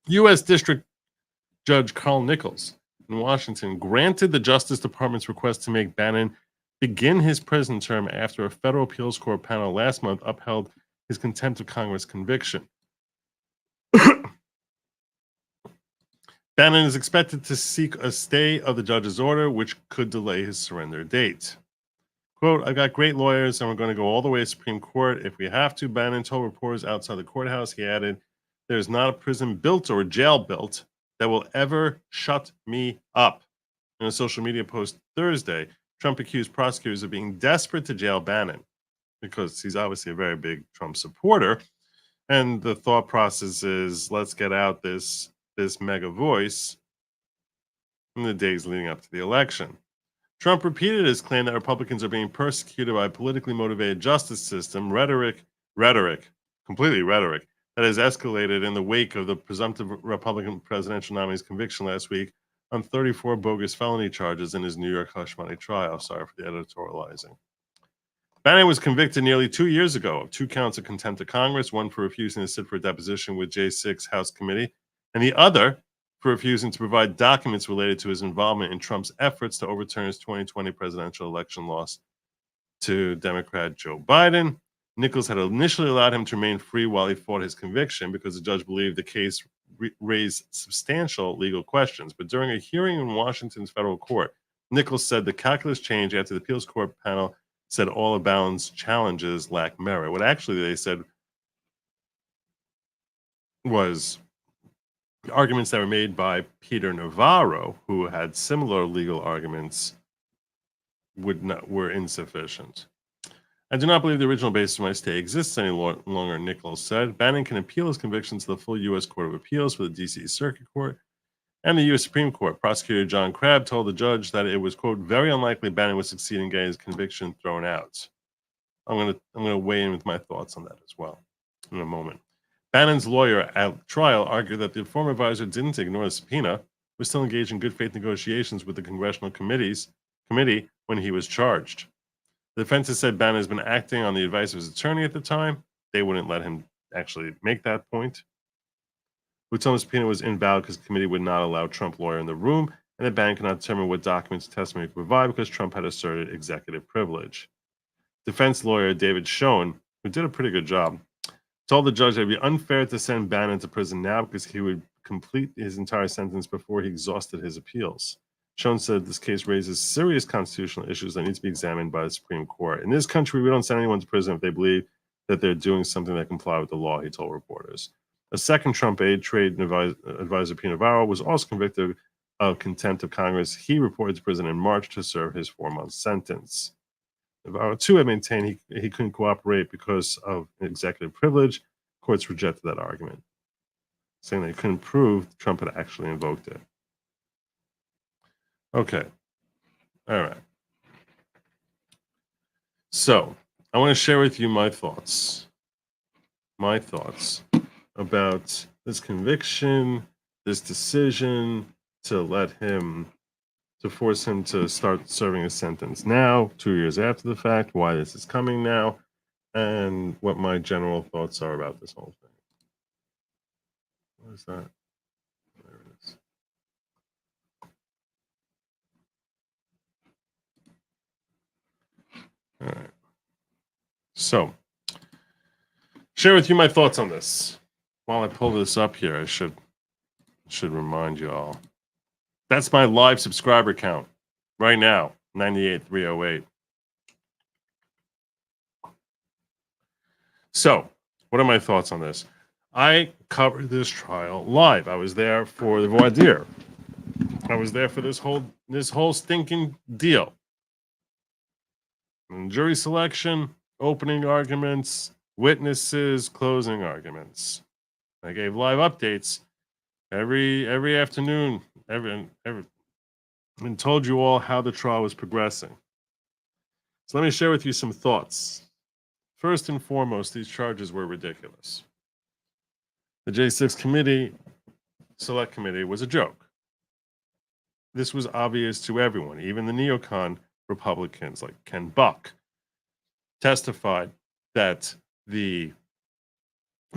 U.S. District Judge Carl Nichols in Washington granted the Justice Department's request to make Bannon begin his prison term after a federal appeals court panel last month upheld his contempt of Congress conviction. Bannon is expected to seek a stay of the judge's order, which could delay his surrender date. Quote, I've got great lawyers and we're going to go all the way to Supreme Court if we have to, Bannon told reporters outside the courthouse. He added, there's not a prison built or a jail built that will ever shut me up. In a social media post Thursday, Trump accused prosecutors of being desperate to jail Bannon because he's obviously a very big Trump supporter. And the thought process is, let's get out this mega voice in the days leading up to the election. Trump repeated his claim that Republicans are being persecuted by a politically motivated justice system, rhetoric, completely rhetoric, that has escalated in the wake of the presumptive Republican presidential nominee's conviction last week on 34 bogus felony charges in his New York hush money trial. Sorry for the editorializing. Bannon was convicted nearly 2 years ago of 2 counts of contempt of Congress, one for refusing to sit for a deposition with J6 House Committee, and the other for refusing to provide documents related to his involvement in Trump's efforts to overturn his 2020 presidential election loss to Democrat Joe Biden. Nichols had initially allowed him to remain free while he fought his conviction because the judge believed the case raised substantial legal questions. But during a hearing in Washington's federal court, Nichols said the calculus changed after the appeals court panel said all of Bannon's challenges lack merit. What actually they said was arguments that were made by Peter Navarro, who had similar legal arguments, were insufficient. I do not believe the original basis of my stay exists any longer, Nichols said. Bannon can appeal his conviction to the full U.S. Court of Appeals for the D.C. Circuit Court and the U.S. Supreme Court. Prosecutor John Crabb told the judge that it was, quote, very unlikely Bannon would succeed in getting his conviction thrown out. I'm gonna weigh in with my thoughts on that as well in a moment. Bannon's lawyer at trial argued that the former advisor didn't ignore the subpoena, was still engaged in good faith negotiations with the congressional committee when he was charged. The defense has said Bannon has been acting on the advice of his attorney at the time. They wouldn't let him actually make that point. Who told the subpoena was invalid because the committee would not allow Trump lawyer in the room, and that Bannon cannot determine what documents and testimony to provide because Trump had asserted executive privilege. Defense lawyer David Schoen, who did a pretty good job, told the judge that it would be unfair to send Bannon to prison now because he would complete his entire sentence before he exhausted his appeals. Schoen said this case raises serious constitutional issues that need to be examined by the Supreme Court. In this country, we don't send anyone to prison if they believe that they're doing something that comply with the law, he told reporters. A second Trump aide, trade advisor Peter Navarro, was also convicted of contempt of Congress. He reported to prison in March to serve his 4-month sentence. Navarro, too, had maintained he couldn't cooperate because of executive privilege. Courts rejected that argument, saying they couldn't prove Trump had actually invoked it. Okay. All right. So I want to share with you my thoughts about this conviction, this decision to force him to start serving a sentence now, 2 years after the fact, why this is coming now, and what my general thoughts are about this whole thing. What is that? There it is. All right. So, share with you my thoughts on this. While I pull this up here, I should remind you all. That's my live subscriber count right now, 98,308. So, what are my thoughts on this? I covered this trial live. I was there for the voir dire. I was there for this whole stinking deal. And jury selection, opening arguments, witnesses, closing arguments. I gave live updates every afternoon, and told you all how the trial was progressing. So let me share with you some thoughts. First and foremost, these charges were ridiculous. The J6 select committee was a joke. This was obvious to everyone, even the neocon Republicans like Ken Buck testified that he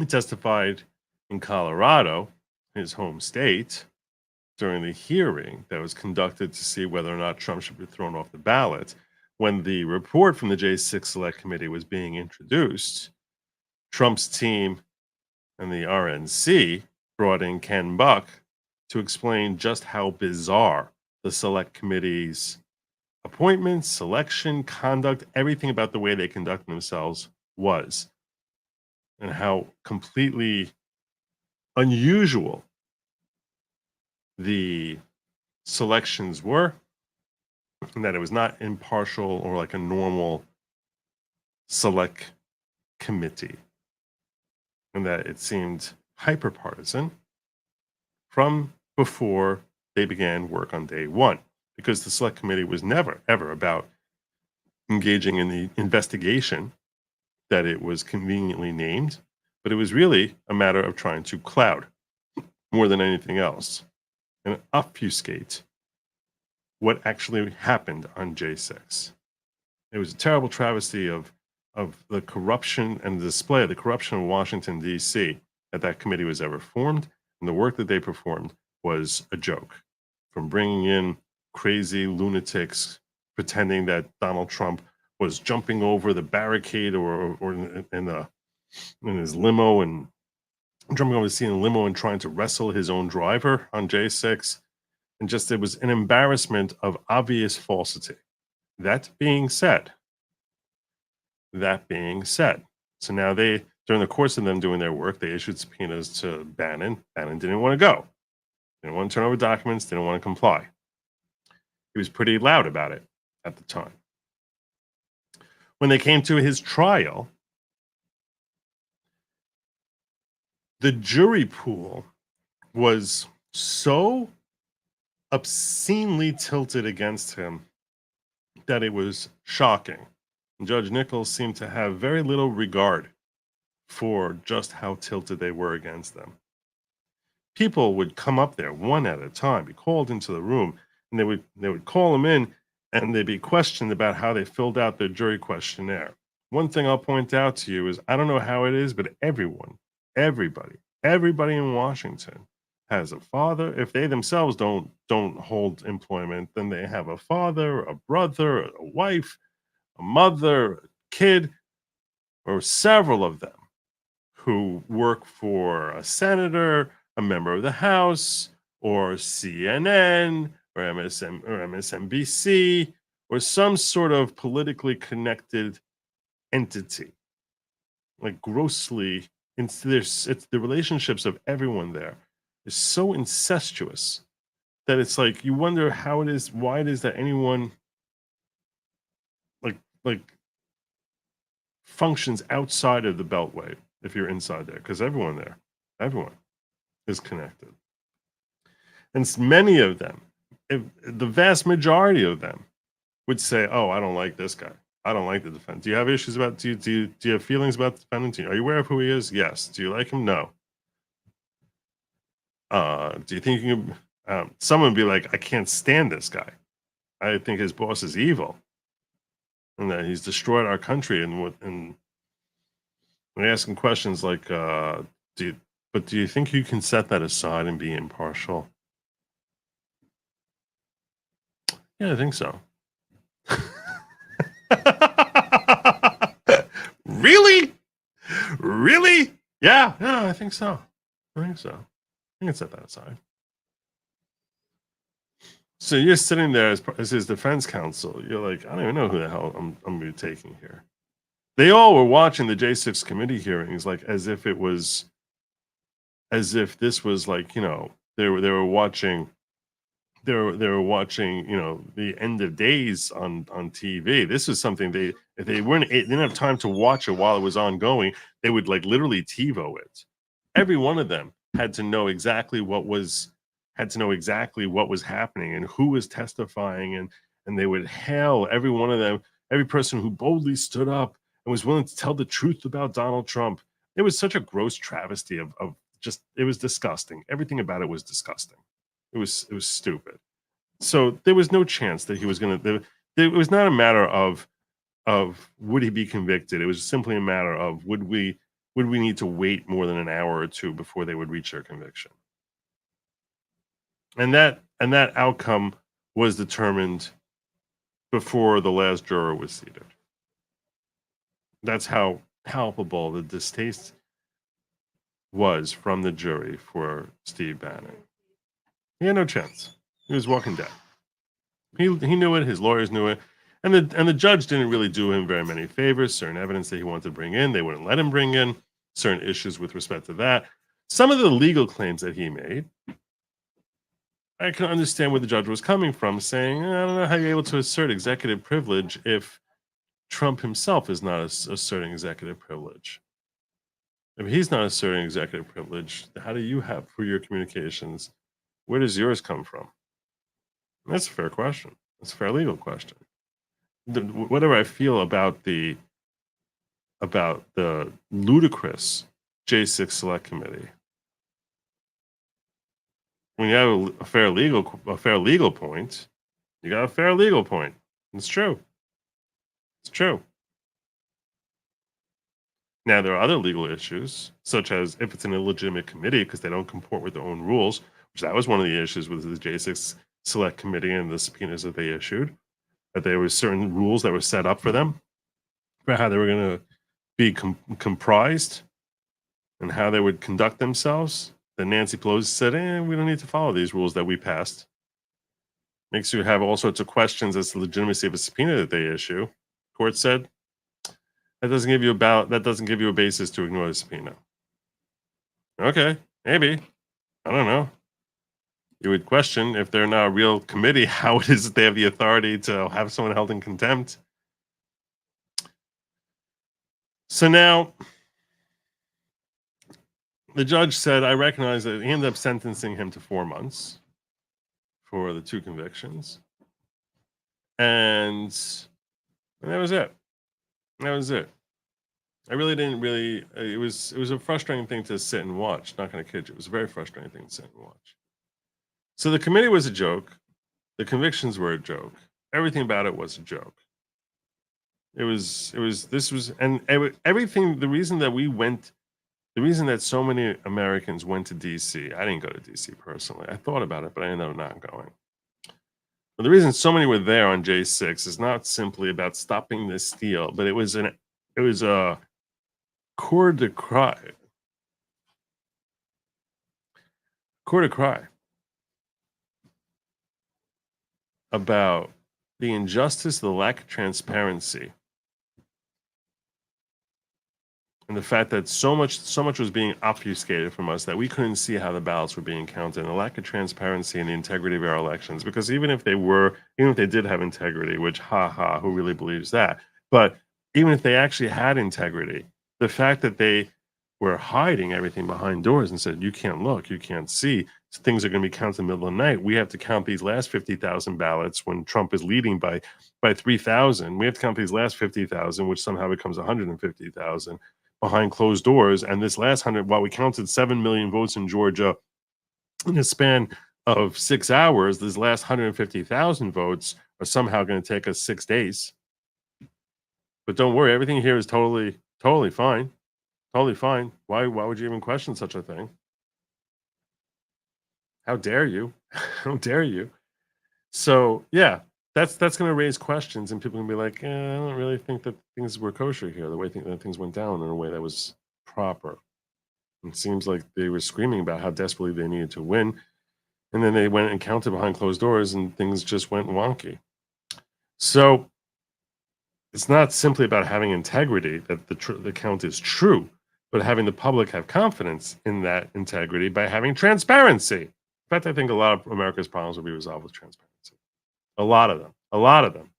testified in Colorado, his home state, during the hearing that was conducted to see whether or not Trump should be thrown off the ballot. When the report from the J6 Select Committee was being introduced, Trump's team and the RNC brought in Ken Buck to explain just how bizarre the Select Committee's appointments, selection, conduct, everything about the way they conduct themselves was, and how completely unusual the selections were, and that it was not impartial or like a normal select committee, and that it seemed hyper-partisan from before they began work on day one, because the select committee was never, ever about engaging in the investigation that it was conveniently named, but it was really a matter of trying to cloud more than anything else and obfuscate what actually happened on J6. It was a terrible travesty of the corruption and the display of the corruption of Washington, D.C. that committee was ever formed, and the work that they performed was a joke. From bringing in crazy lunatics pretending that Donald Trump was jumping over the barricade or in his limo and jumping over the scene in a limo and trying to wrestle his own driver on J6. And just, it was an embarrassment of obvious falsity. That being said, so now during the course of them doing their work, they issued subpoenas to Bannon. Bannon didn't want to go. Didn't want to turn over documents, didn't want to comply. He was pretty loud about it at the time. When they came to his trial, the jury pool was so obscenely tilted against him that it was shocking. And Judge Nichols seemed to have very little regard for just how tilted they were against them. People would come up there one at a time, be called into the room, and they would call them in, and they'd be questioned about how they filled out their jury questionnaire. One thing I'll point out to you is, I don't know how it is, but everybody in Washington has a father. If they themselves don't hold employment, then they have a father, a brother, a wife, a mother, a kid, or several of them who work for a senator, a member of the House, or CNN, or MSNBC, or some sort of politically connected entity. Like grossly, it's the relationships of everyone there is so incestuous that it's like you wonder why it is that anyone like functions outside of the Beltway if you're inside there, because everyone is connected. And many of them, the vast majority of them, would say, "Oh, I don't like this guy. I don't like the defendant." Do you have issues about? Do you have feelings about the defendant? Are you aware of who he is? Yes. Do you like him? No. Do you think you can, someone would be like, I can't stand this guy. I think his boss is evil and that he's destroyed our country. And we ask him questions like, do you think you can set that aside and be impartial? Yeah, I think so. Really? Really? Yeah, I think so. I think so. I can set that aside. So you're sitting there as his defense counsel. You're like, I don't even know who the hell I'm going to be taking here. They all were watching the J6 committee hearings like as if this was like, they were watching the end of days on TV. This was something they didn't have time to watch it while it was ongoing. They would like literally TiVo it. Every one of them had to know exactly what was happening and who was testifying, and they would hail every one of them, every person who boldly stood up and was willing to tell the truth about Donald Trump. It was such a gross travesty of just, it was disgusting. Everything about it was disgusting. It was stupid. So there was no chance that he was going to. It was not a matter of would he be convicted. It was simply a matter of would we need to wait more than an hour or two before they would reach their conviction. And that outcome was determined before the last juror was seated. That's how palpable the distaste was from the jury for Steve Bannon. He had no chance. He was walking dead. He knew it. His lawyers knew it, and the judge didn't really do him very many favors. Certain evidence that he wanted to bring in, they wouldn't let him bring in. Certain issues with respect to that. Some of the legal claims that he made, I can understand where the judge was coming from, saying, I don't know how you're able to assert executive privilege if Trump himself is not asserting executive privilege. If he's not asserting executive privilege, how do you have for your communications? Where does yours come from? And that's a fair question. That's a fair legal question. Whatever I feel about the ludicrous J6 Select Committee, when you have a fair legal point, you got a fair legal point. It's true. It's true. Now, there are other legal issues, such as if it's an illegitimate committee because they don't comport with their own rules, which that was one of the issues with the J6 Select Committee and the subpoenas that they issued, that there were certain rules that were set up for them, for how they were going to be comprised and how they would conduct themselves. Then Nancy Pelosi said, we don't need to follow these rules that we passed. Makes you have all sorts of questions as to the legitimacy of a subpoena that they issue. Court said, that doesn't give you a basis to ignore the subpoena. Okay, maybe. I don't know. You would question if they're not a real committee, how it is that they have the authority to have someone held in contempt. So now, the judge said, I recognize that he ended up sentencing him to 4 months for the 2 convictions. And that was it. That was it. I really didn't it was a frustrating thing to sit and watch. Not going to kid you. It was a very frustrating thing to sit and watch. So the committee was a joke. The convictions were a joke. Everything about it was a joke. Everything, the reason that so many Americans went to DC, I didn't go to DC personally. I thought about it, but I ended up not going. But the reason so many were there on J6 is not simply about stopping this steal, but it was a core de cry about the injustice, the lack of transparency, and the fact that so much was being obfuscated from us that we couldn't see how the ballots were being counted, and the lack of transparency and the integrity of our elections. Because even if they did have integrity, which who really believes that? But even if they actually had integrity, the fact that they were hiding everything behind doors and said, you can't look, you can't see, things are going to be counted in the middle of the night. We have to count these last 50,000 ballots when Trump is leading by 3,000. We have to count these last 50,000, which somehow becomes 150,000 behind closed doors. And this last 100, while we counted 7 million votes in Georgia in a span of 6 hours, these last 150,000 votes are somehow going to take us 6 days. But don't worry, everything here is totally fine. Totally fine. Why would you even question such a thing? How dare you? How dare you? So, yeah, that's going to raise questions, and people can be like, I don't really think that things were kosher here, the way that things went down in a way that was proper. It seems like they were screaming about how desperately they needed to win, and then they went and counted behind closed doors, and things just went wonky. So it's not simply about having integrity that the count is true, but having the public have confidence in that integrity by having transparency. In fact, I think a lot of America's problems will be resolved with transparency. A lot of them. A lot of them.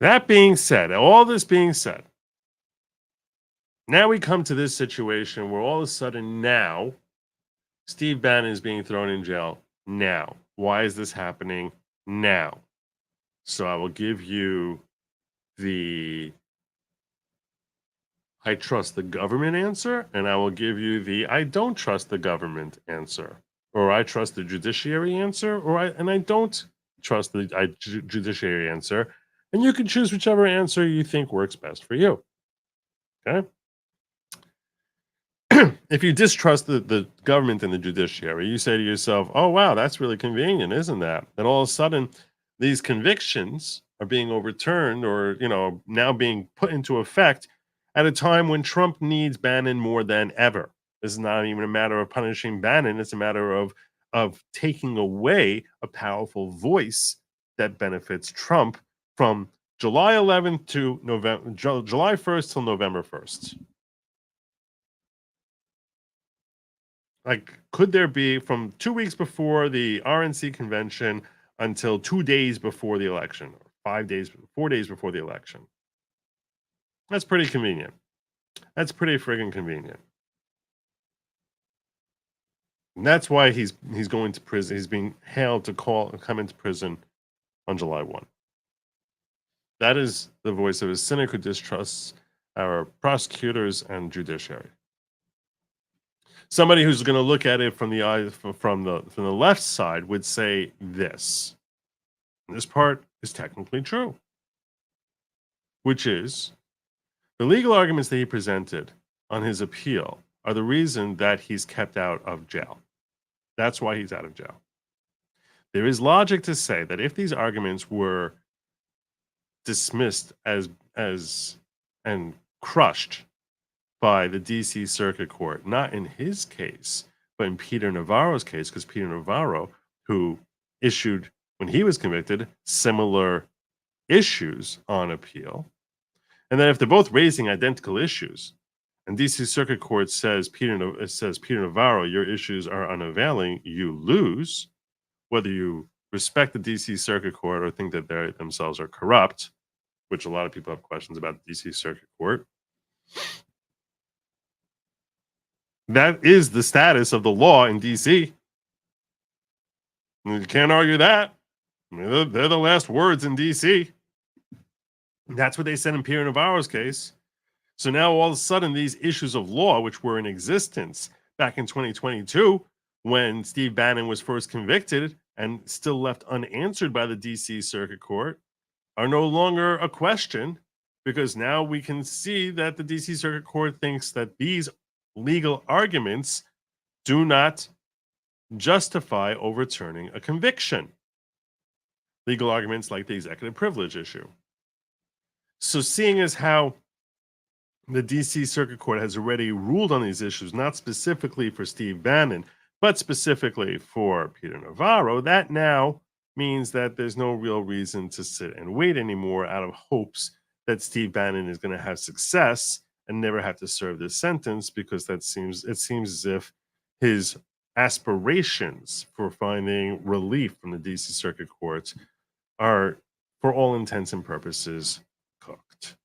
That being said, all this being said, now we come to this situation where all of a sudden now Steve Bannon is being thrown in jail now. Why is this happening now? So I will give you the I trust the government answer, and I will give you the I don't trust the government answer, or I trust the judiciary answer, or I don't trust the judiciary answer, and you can choose whichever answer you think works best for you. Okay. If you distrust the government and the judiciary, you say to yourself, oh, wow, that's really convenient, isn't that? And all of a sudden, these convictions are being overturned or, now being put into effect at a time when Trump needs Bannon more than ever. This is not even a matter of punishing Bannon. It's a matter of taking away a powerful voice that benefits Trump from July 11th to July 1st till November 1st. Like, could there be from 2 weeks before the RNC convention until 2 days before the election, or 4 days before the election? That's pretty convenient. That's pretty friggin' convenient. And that's why he's going to prison. He's being hailed to come into prison on July 1. That is the voice of a cynic who distrusts our prosecutors and judiciary. Somebody who's going to look at it from the left side would say this. And this part is technically true, which is the legal arguments that he presented on his appeal are the reason that he's kept out of jail. That's why he's out of jail. There is logic to say that if these arguments were dismissed as and crushed by the DC Circuit Court, not in his case, but in Peter Navarro's case, because Peter Navarro, who issued, when he was convicted, similar issues on appeal. And then if they're both raising identical issues, and DC Circuit Court says, Peter Navarro, your issues are unavailing, you lose, whether you respect the DC Circuit Court or think that they themselves are corrupt, which a lot of people have questions about the DC Circuit Court. That is the status of the law in DC. You can't argue that. They're the last words in DC. That's what they said in Peter Navarro's case. So now all of a sudden, these issues of law, which were in existence back in 2022, when Steve Bannon was first convicted and still left unanswered by the DC Circuit Court, are no longer a question, because now we can see that the DC Circuit Court thinks that these legal arguments do not justify overturning a conviction. Legal arguments like the executive privilege issue. So seeing as how the DC Circuit Court has already ruled on these issues, not specifically for Steve Bannon, but specifically for Peter Navarro, that now means that there's no real reason to sit and wait anymore out of hopes that Steve Bannon is going to have success and never have to serve this sentence, because it seems as if his aspirations for finding relief from the DC Circuit Court are, for all intents and purposes, cooked.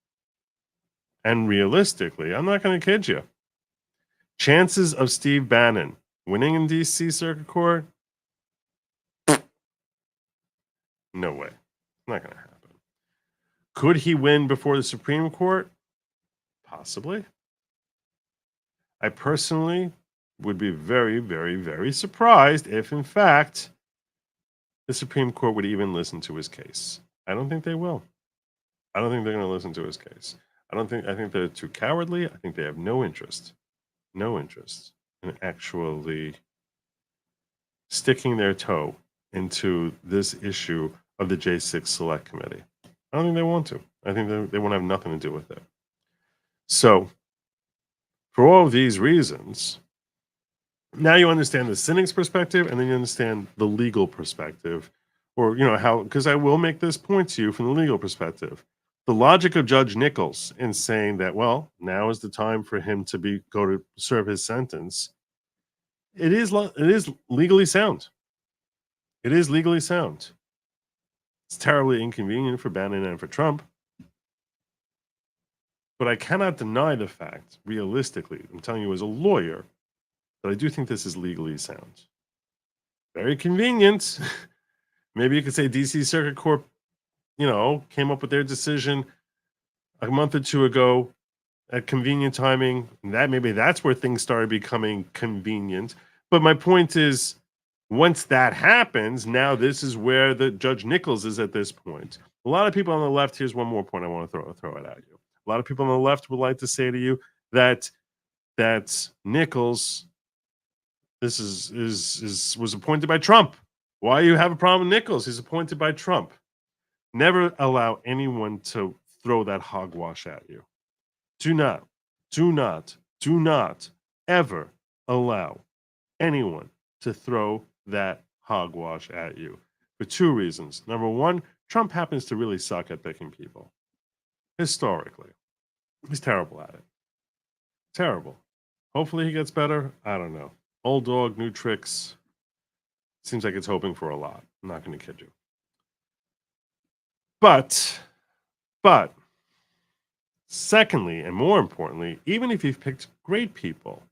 And realistically, I'm not going to kid you, chances of Steve Bannon winning in DC Circuit Court? No way. Not going to happen. Could he win before the Supreme Court? Possibly. I personally would be very, very, very surprised if, in fact, the Supreme Court would even listen to his case. I don't think they will. I don't think they're going to listen to his case. I think they're too cowardly. I think they have no interest in actually sticking their toe into this issue of the J6 Select Committee. I don't think they want to. I think they want to have nothing to do with it. So, for all of these reasons, now you understand the cynic's perspective, and then you understand the legal perspective, or how. Because I will make this point to you from the legal perspective. The logic of Judge Nichols in saying that, well, now is the time for him to go to serve his sentence. It is legally sound. It is legally sound. It's terribly inconvenient for Bannon and for Trump. But I cannot deny the fact, realistically, I'm telling you as a lawyer, that I do think this is legally sound. Very convenient. Maybe you could say DC Circuit Court, came up with their decision a month or two ago at convenient timing. Maybe that's where things started becoming convenient. But my point is, once that happens, now this is where the Judge Nichols is at this point. A lot of people on the left, here's one more point I want to throw it at you. A lot of people on the left would like to say to you that Nichols was appointed by Trump. Why you have a problem with Nichols? He's appointed by Trump. Never allow anyone to throw that hogwash at you. Do not ever allow anyone to throw that hogwash at you for two reasons. Number one, Trump happens to really suck at picking people. Historically, he's terrible at it. Terrible. Hopefully he gets better. I don't know. Old dog, new tricks. Seems like it's hoping for a lot. I'm not going to kid you. But, secondly, and more importantly, even if you've picked great people,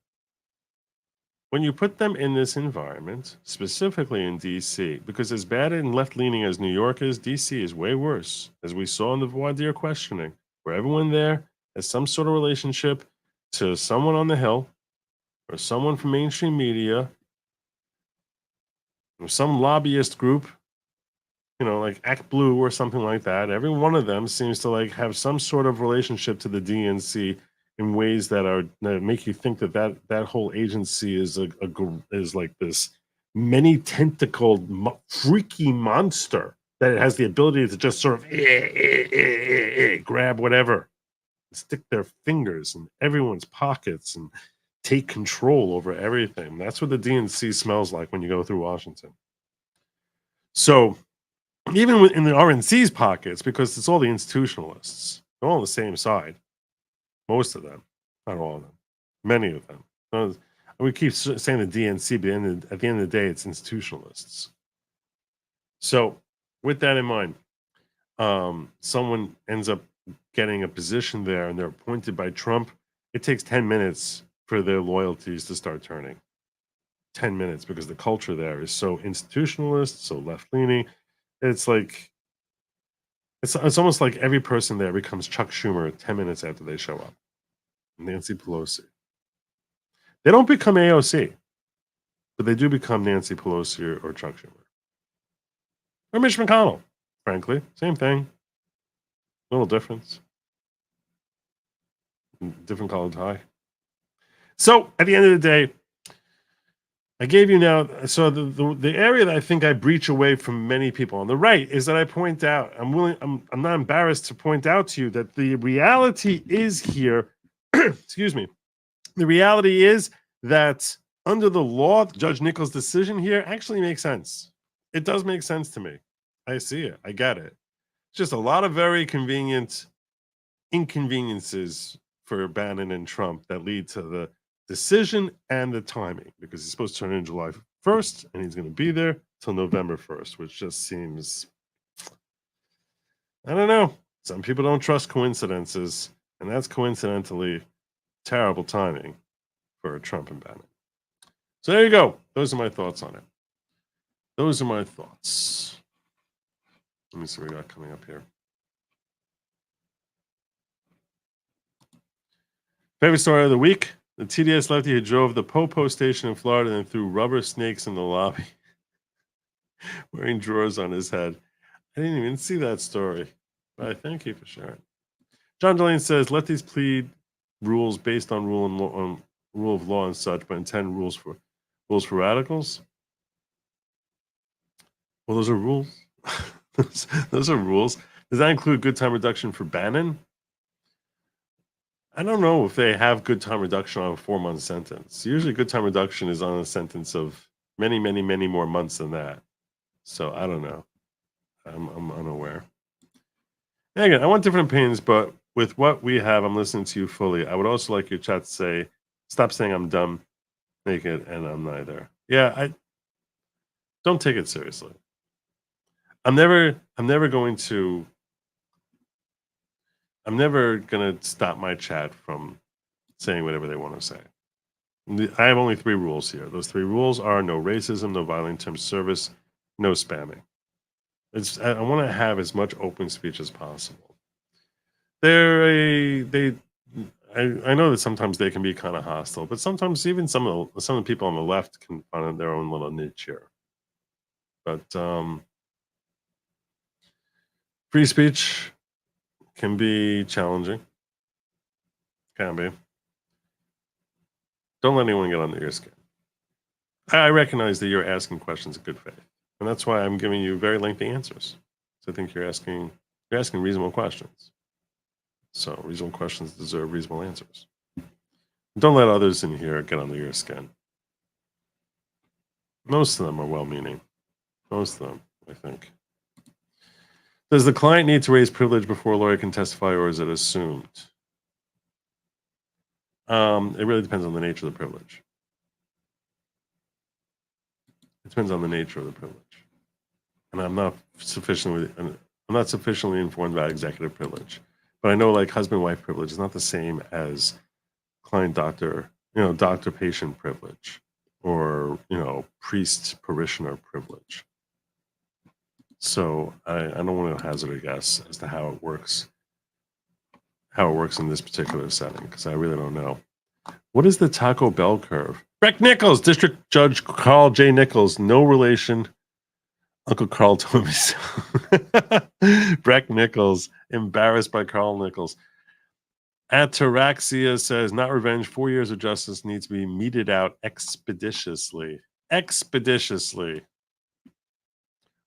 when you put them in this environment, specifically in D.C., because as bad and left-leaning as New York is, D.C. is way worse, as we saw in the voir dire questioning, where everyone there has some sort of relationship to someone on the Hill, or someone from mainstream media, or some lobbyist group, like Act Blue or something like that. Every one of them seems to have some sort of relationship to the DNC in ways that make you think that whole agency is like this many tentacled freaky monster that it has the ability to just sort of grab whatever, stick their fingers in everyone's pockets and take control over everything. That's what the DNC smells like when you go through Washington. So even in the RNC's pockets, because it's all the institutionalists, they're all on the same side. Most of them, not all of them, many of them. We keep saying the DNC, but at the end of the day, it's institutionalists. So with that in mind, someone ends up getting a position there and they're appointed by Trump. It takes 10 minutes for their loyalties to start turning. 10 minutes, because the culture there is so institutionalist, so left-leaning. It's like it's almost like every person there becomes Chuck Schumer 10 minutes after they show up. Nancy Pelosi. They don't become AOC, but they do become Nancy Pelosi or Chuck Schumer. Or Mitch McConnell, frankly. Same thing. Little difference. Different colored tie. So at the end of the day, I gave you now, so the area that I think I breach away from many people on the right is that I point out, I'm not embarrassed to point out to you that the reality is here, excuse me, the reality is that under the law, Judge Nichols' decision here actually makes sense. It does make sense to me. I see it. I get it. It's just a lot of very convenient inconveniences for Bannon and Trump that lead to the decision and the timing, because he's supposed to turn in July 1st and he's going to be there till November 1st, which just seems, I don't know. Some people don't trust coincidences, and that's coincidentally terrible timing for Trump and Bannon. So there you go. Those are my thoughts on it. Those are my thoughts. Let me see what we got coming up here. Favorite story of the week. The TDS lefty who drove the Popo station in Florida and threw rubber snakes in the lobby, wearing drawers on his head. I didn't even see that story, but I thank you for sharing. John Delaney says lefties plead rules based on rule of law and such, but intend rules for radicals. Well, those are rules. Those are rules. Does that include good time reduction for Bannon? I don't know if they have good time reduction on a 4-month sentence. Usually good time reduction is on a sentence of many, many, many more months than that. So I don't know. I'm unaware. And again, I want different opinions, but with what we have, I'm listening to you fully. I would also like your chat to say, stop saying I'm dumb, naked, and I'm neither. Yeah, I don't take it seriously. I'm never going to stop my chat from saying whatever they want to say. I have only 3 rules here. Those 3 rules are no racism, no violent term service, no spamming. I want to have as much open speech as possible. I know that sometimes they can be kind of hostile, but sometimes even some of the people on the left can find their own little niche here. But free speech can be challenging. Can be. Don't let anyone get under your skin. I recognize that you're asking questions of good faith, and that's why I'm giving you very lengthy answers. So I think you're asking reasonable questions. So reasonable questions deserve reasonable answers. Don't let others in here get under your skin. Most of them are well-meaning. Most of them, I think. Does the client need to raise privilege before a lawyer can testify, or is it assumed? It really depends on the nature of the privilege. It depends on the nature of the privilege. And I'm not sufficiently informed about executive privilege. But I know like husband-wife privilege is not the same as client-doctor, doctor-patient privilege or, priest-parishioner privilege. So I don't want to hazard a guess as to how it works in this particular setting, because I really don't know. What is the Taco Bell curve? Breck Nichols, District Judge Carl J. Nichols, no relation. Uncle Carl told me so. Breck Nichols, embarrassed by Carl Nichols. Ataraxia says, not revenge, 4 years of justice needs to be meted out expeditiously. Expeditiously.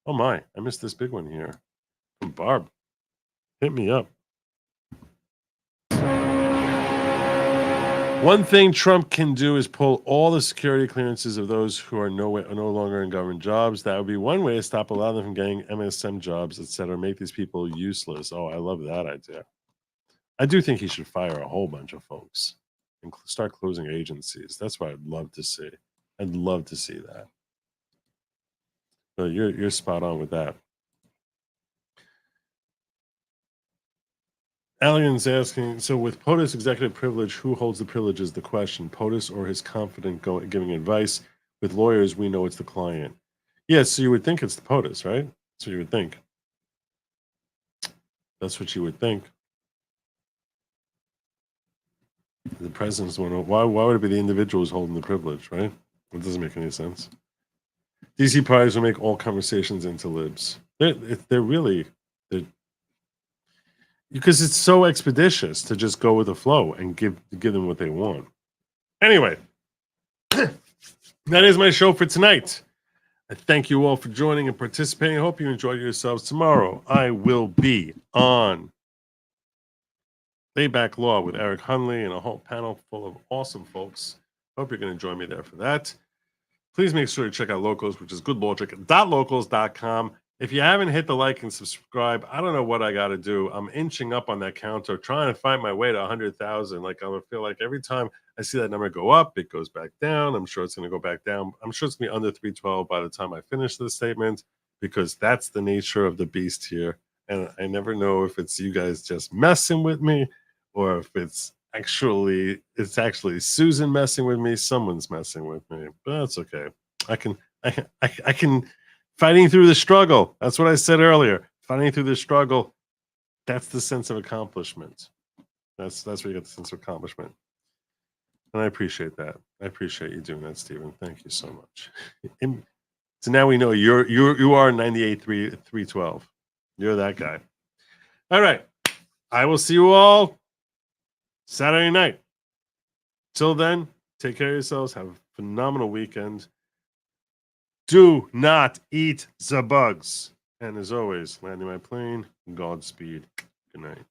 Oh my, I missed this big one here. From Barb. Hit me up. One thing Trump can do is pull all the security clearances of those who are no longer in government jobs. That would be one way to stop a lot of them from getting MSM jobs, etc. Make these people useless. Oh, I love that idea. I do think he should fire a whole bunch of folks and start closing agencies. That's what I'd love to see. I'd love to see that. But you're spot on with that. Alien's asking, so with POTUS executive privilege, who holds the privilege is the question. POTUS or his confidant giving advice? With lawyers, we know it's the client. Yes, so you would think it's the POTUS, right? So you would think. That's what you would think. The president's one. Why would it be the individual who's holding the privilege, right? It doesn't make any sense. DC parties will make all conversations into libs. They're really... Because it's so expeditious to just go with the flow and give them what they want. Anyway, that is my show for tonight. I thank you all for joining and participating. I hope you enjoyed yourselves. Tomorrow, I will be on Layback Law with Eric Hunley and a whole panel full of awesome folks. Hope you're going to join me there for that. Please make sure to check out Locals, which is goodlogic.locals.com. If you haven't hit the like and subscribe, I don't know what I got to do. I'm inching up on that counter, trying to find my way to 100,000. Like I feel like every time I see that number go up, it goes back down. I'm sure it's going to go back down. I'm sure it's going to be under 312 by the time I finish this statement, because that's the nature of the beast here. And I never know if it's you guys just messing with me or if it's actually Susan messing with me. Someone's messing with me, but that's okay. I can. Fighting through the struggle. That's what I said earlier. Fighting through the struggle. That's the sense of accomplishment. That's where you get the sense of accomplishment. And I appreciate that. I appreciate you doing that, Stephen. Thank you so much. And so now we know you are 98.312. You're that guy. All right. I will see you all Saturday night. Till then, take care of yourselves. Have a phenomenal weekend. Do not eat the bugs. And as always, landing my plane, Godspeed. Good night.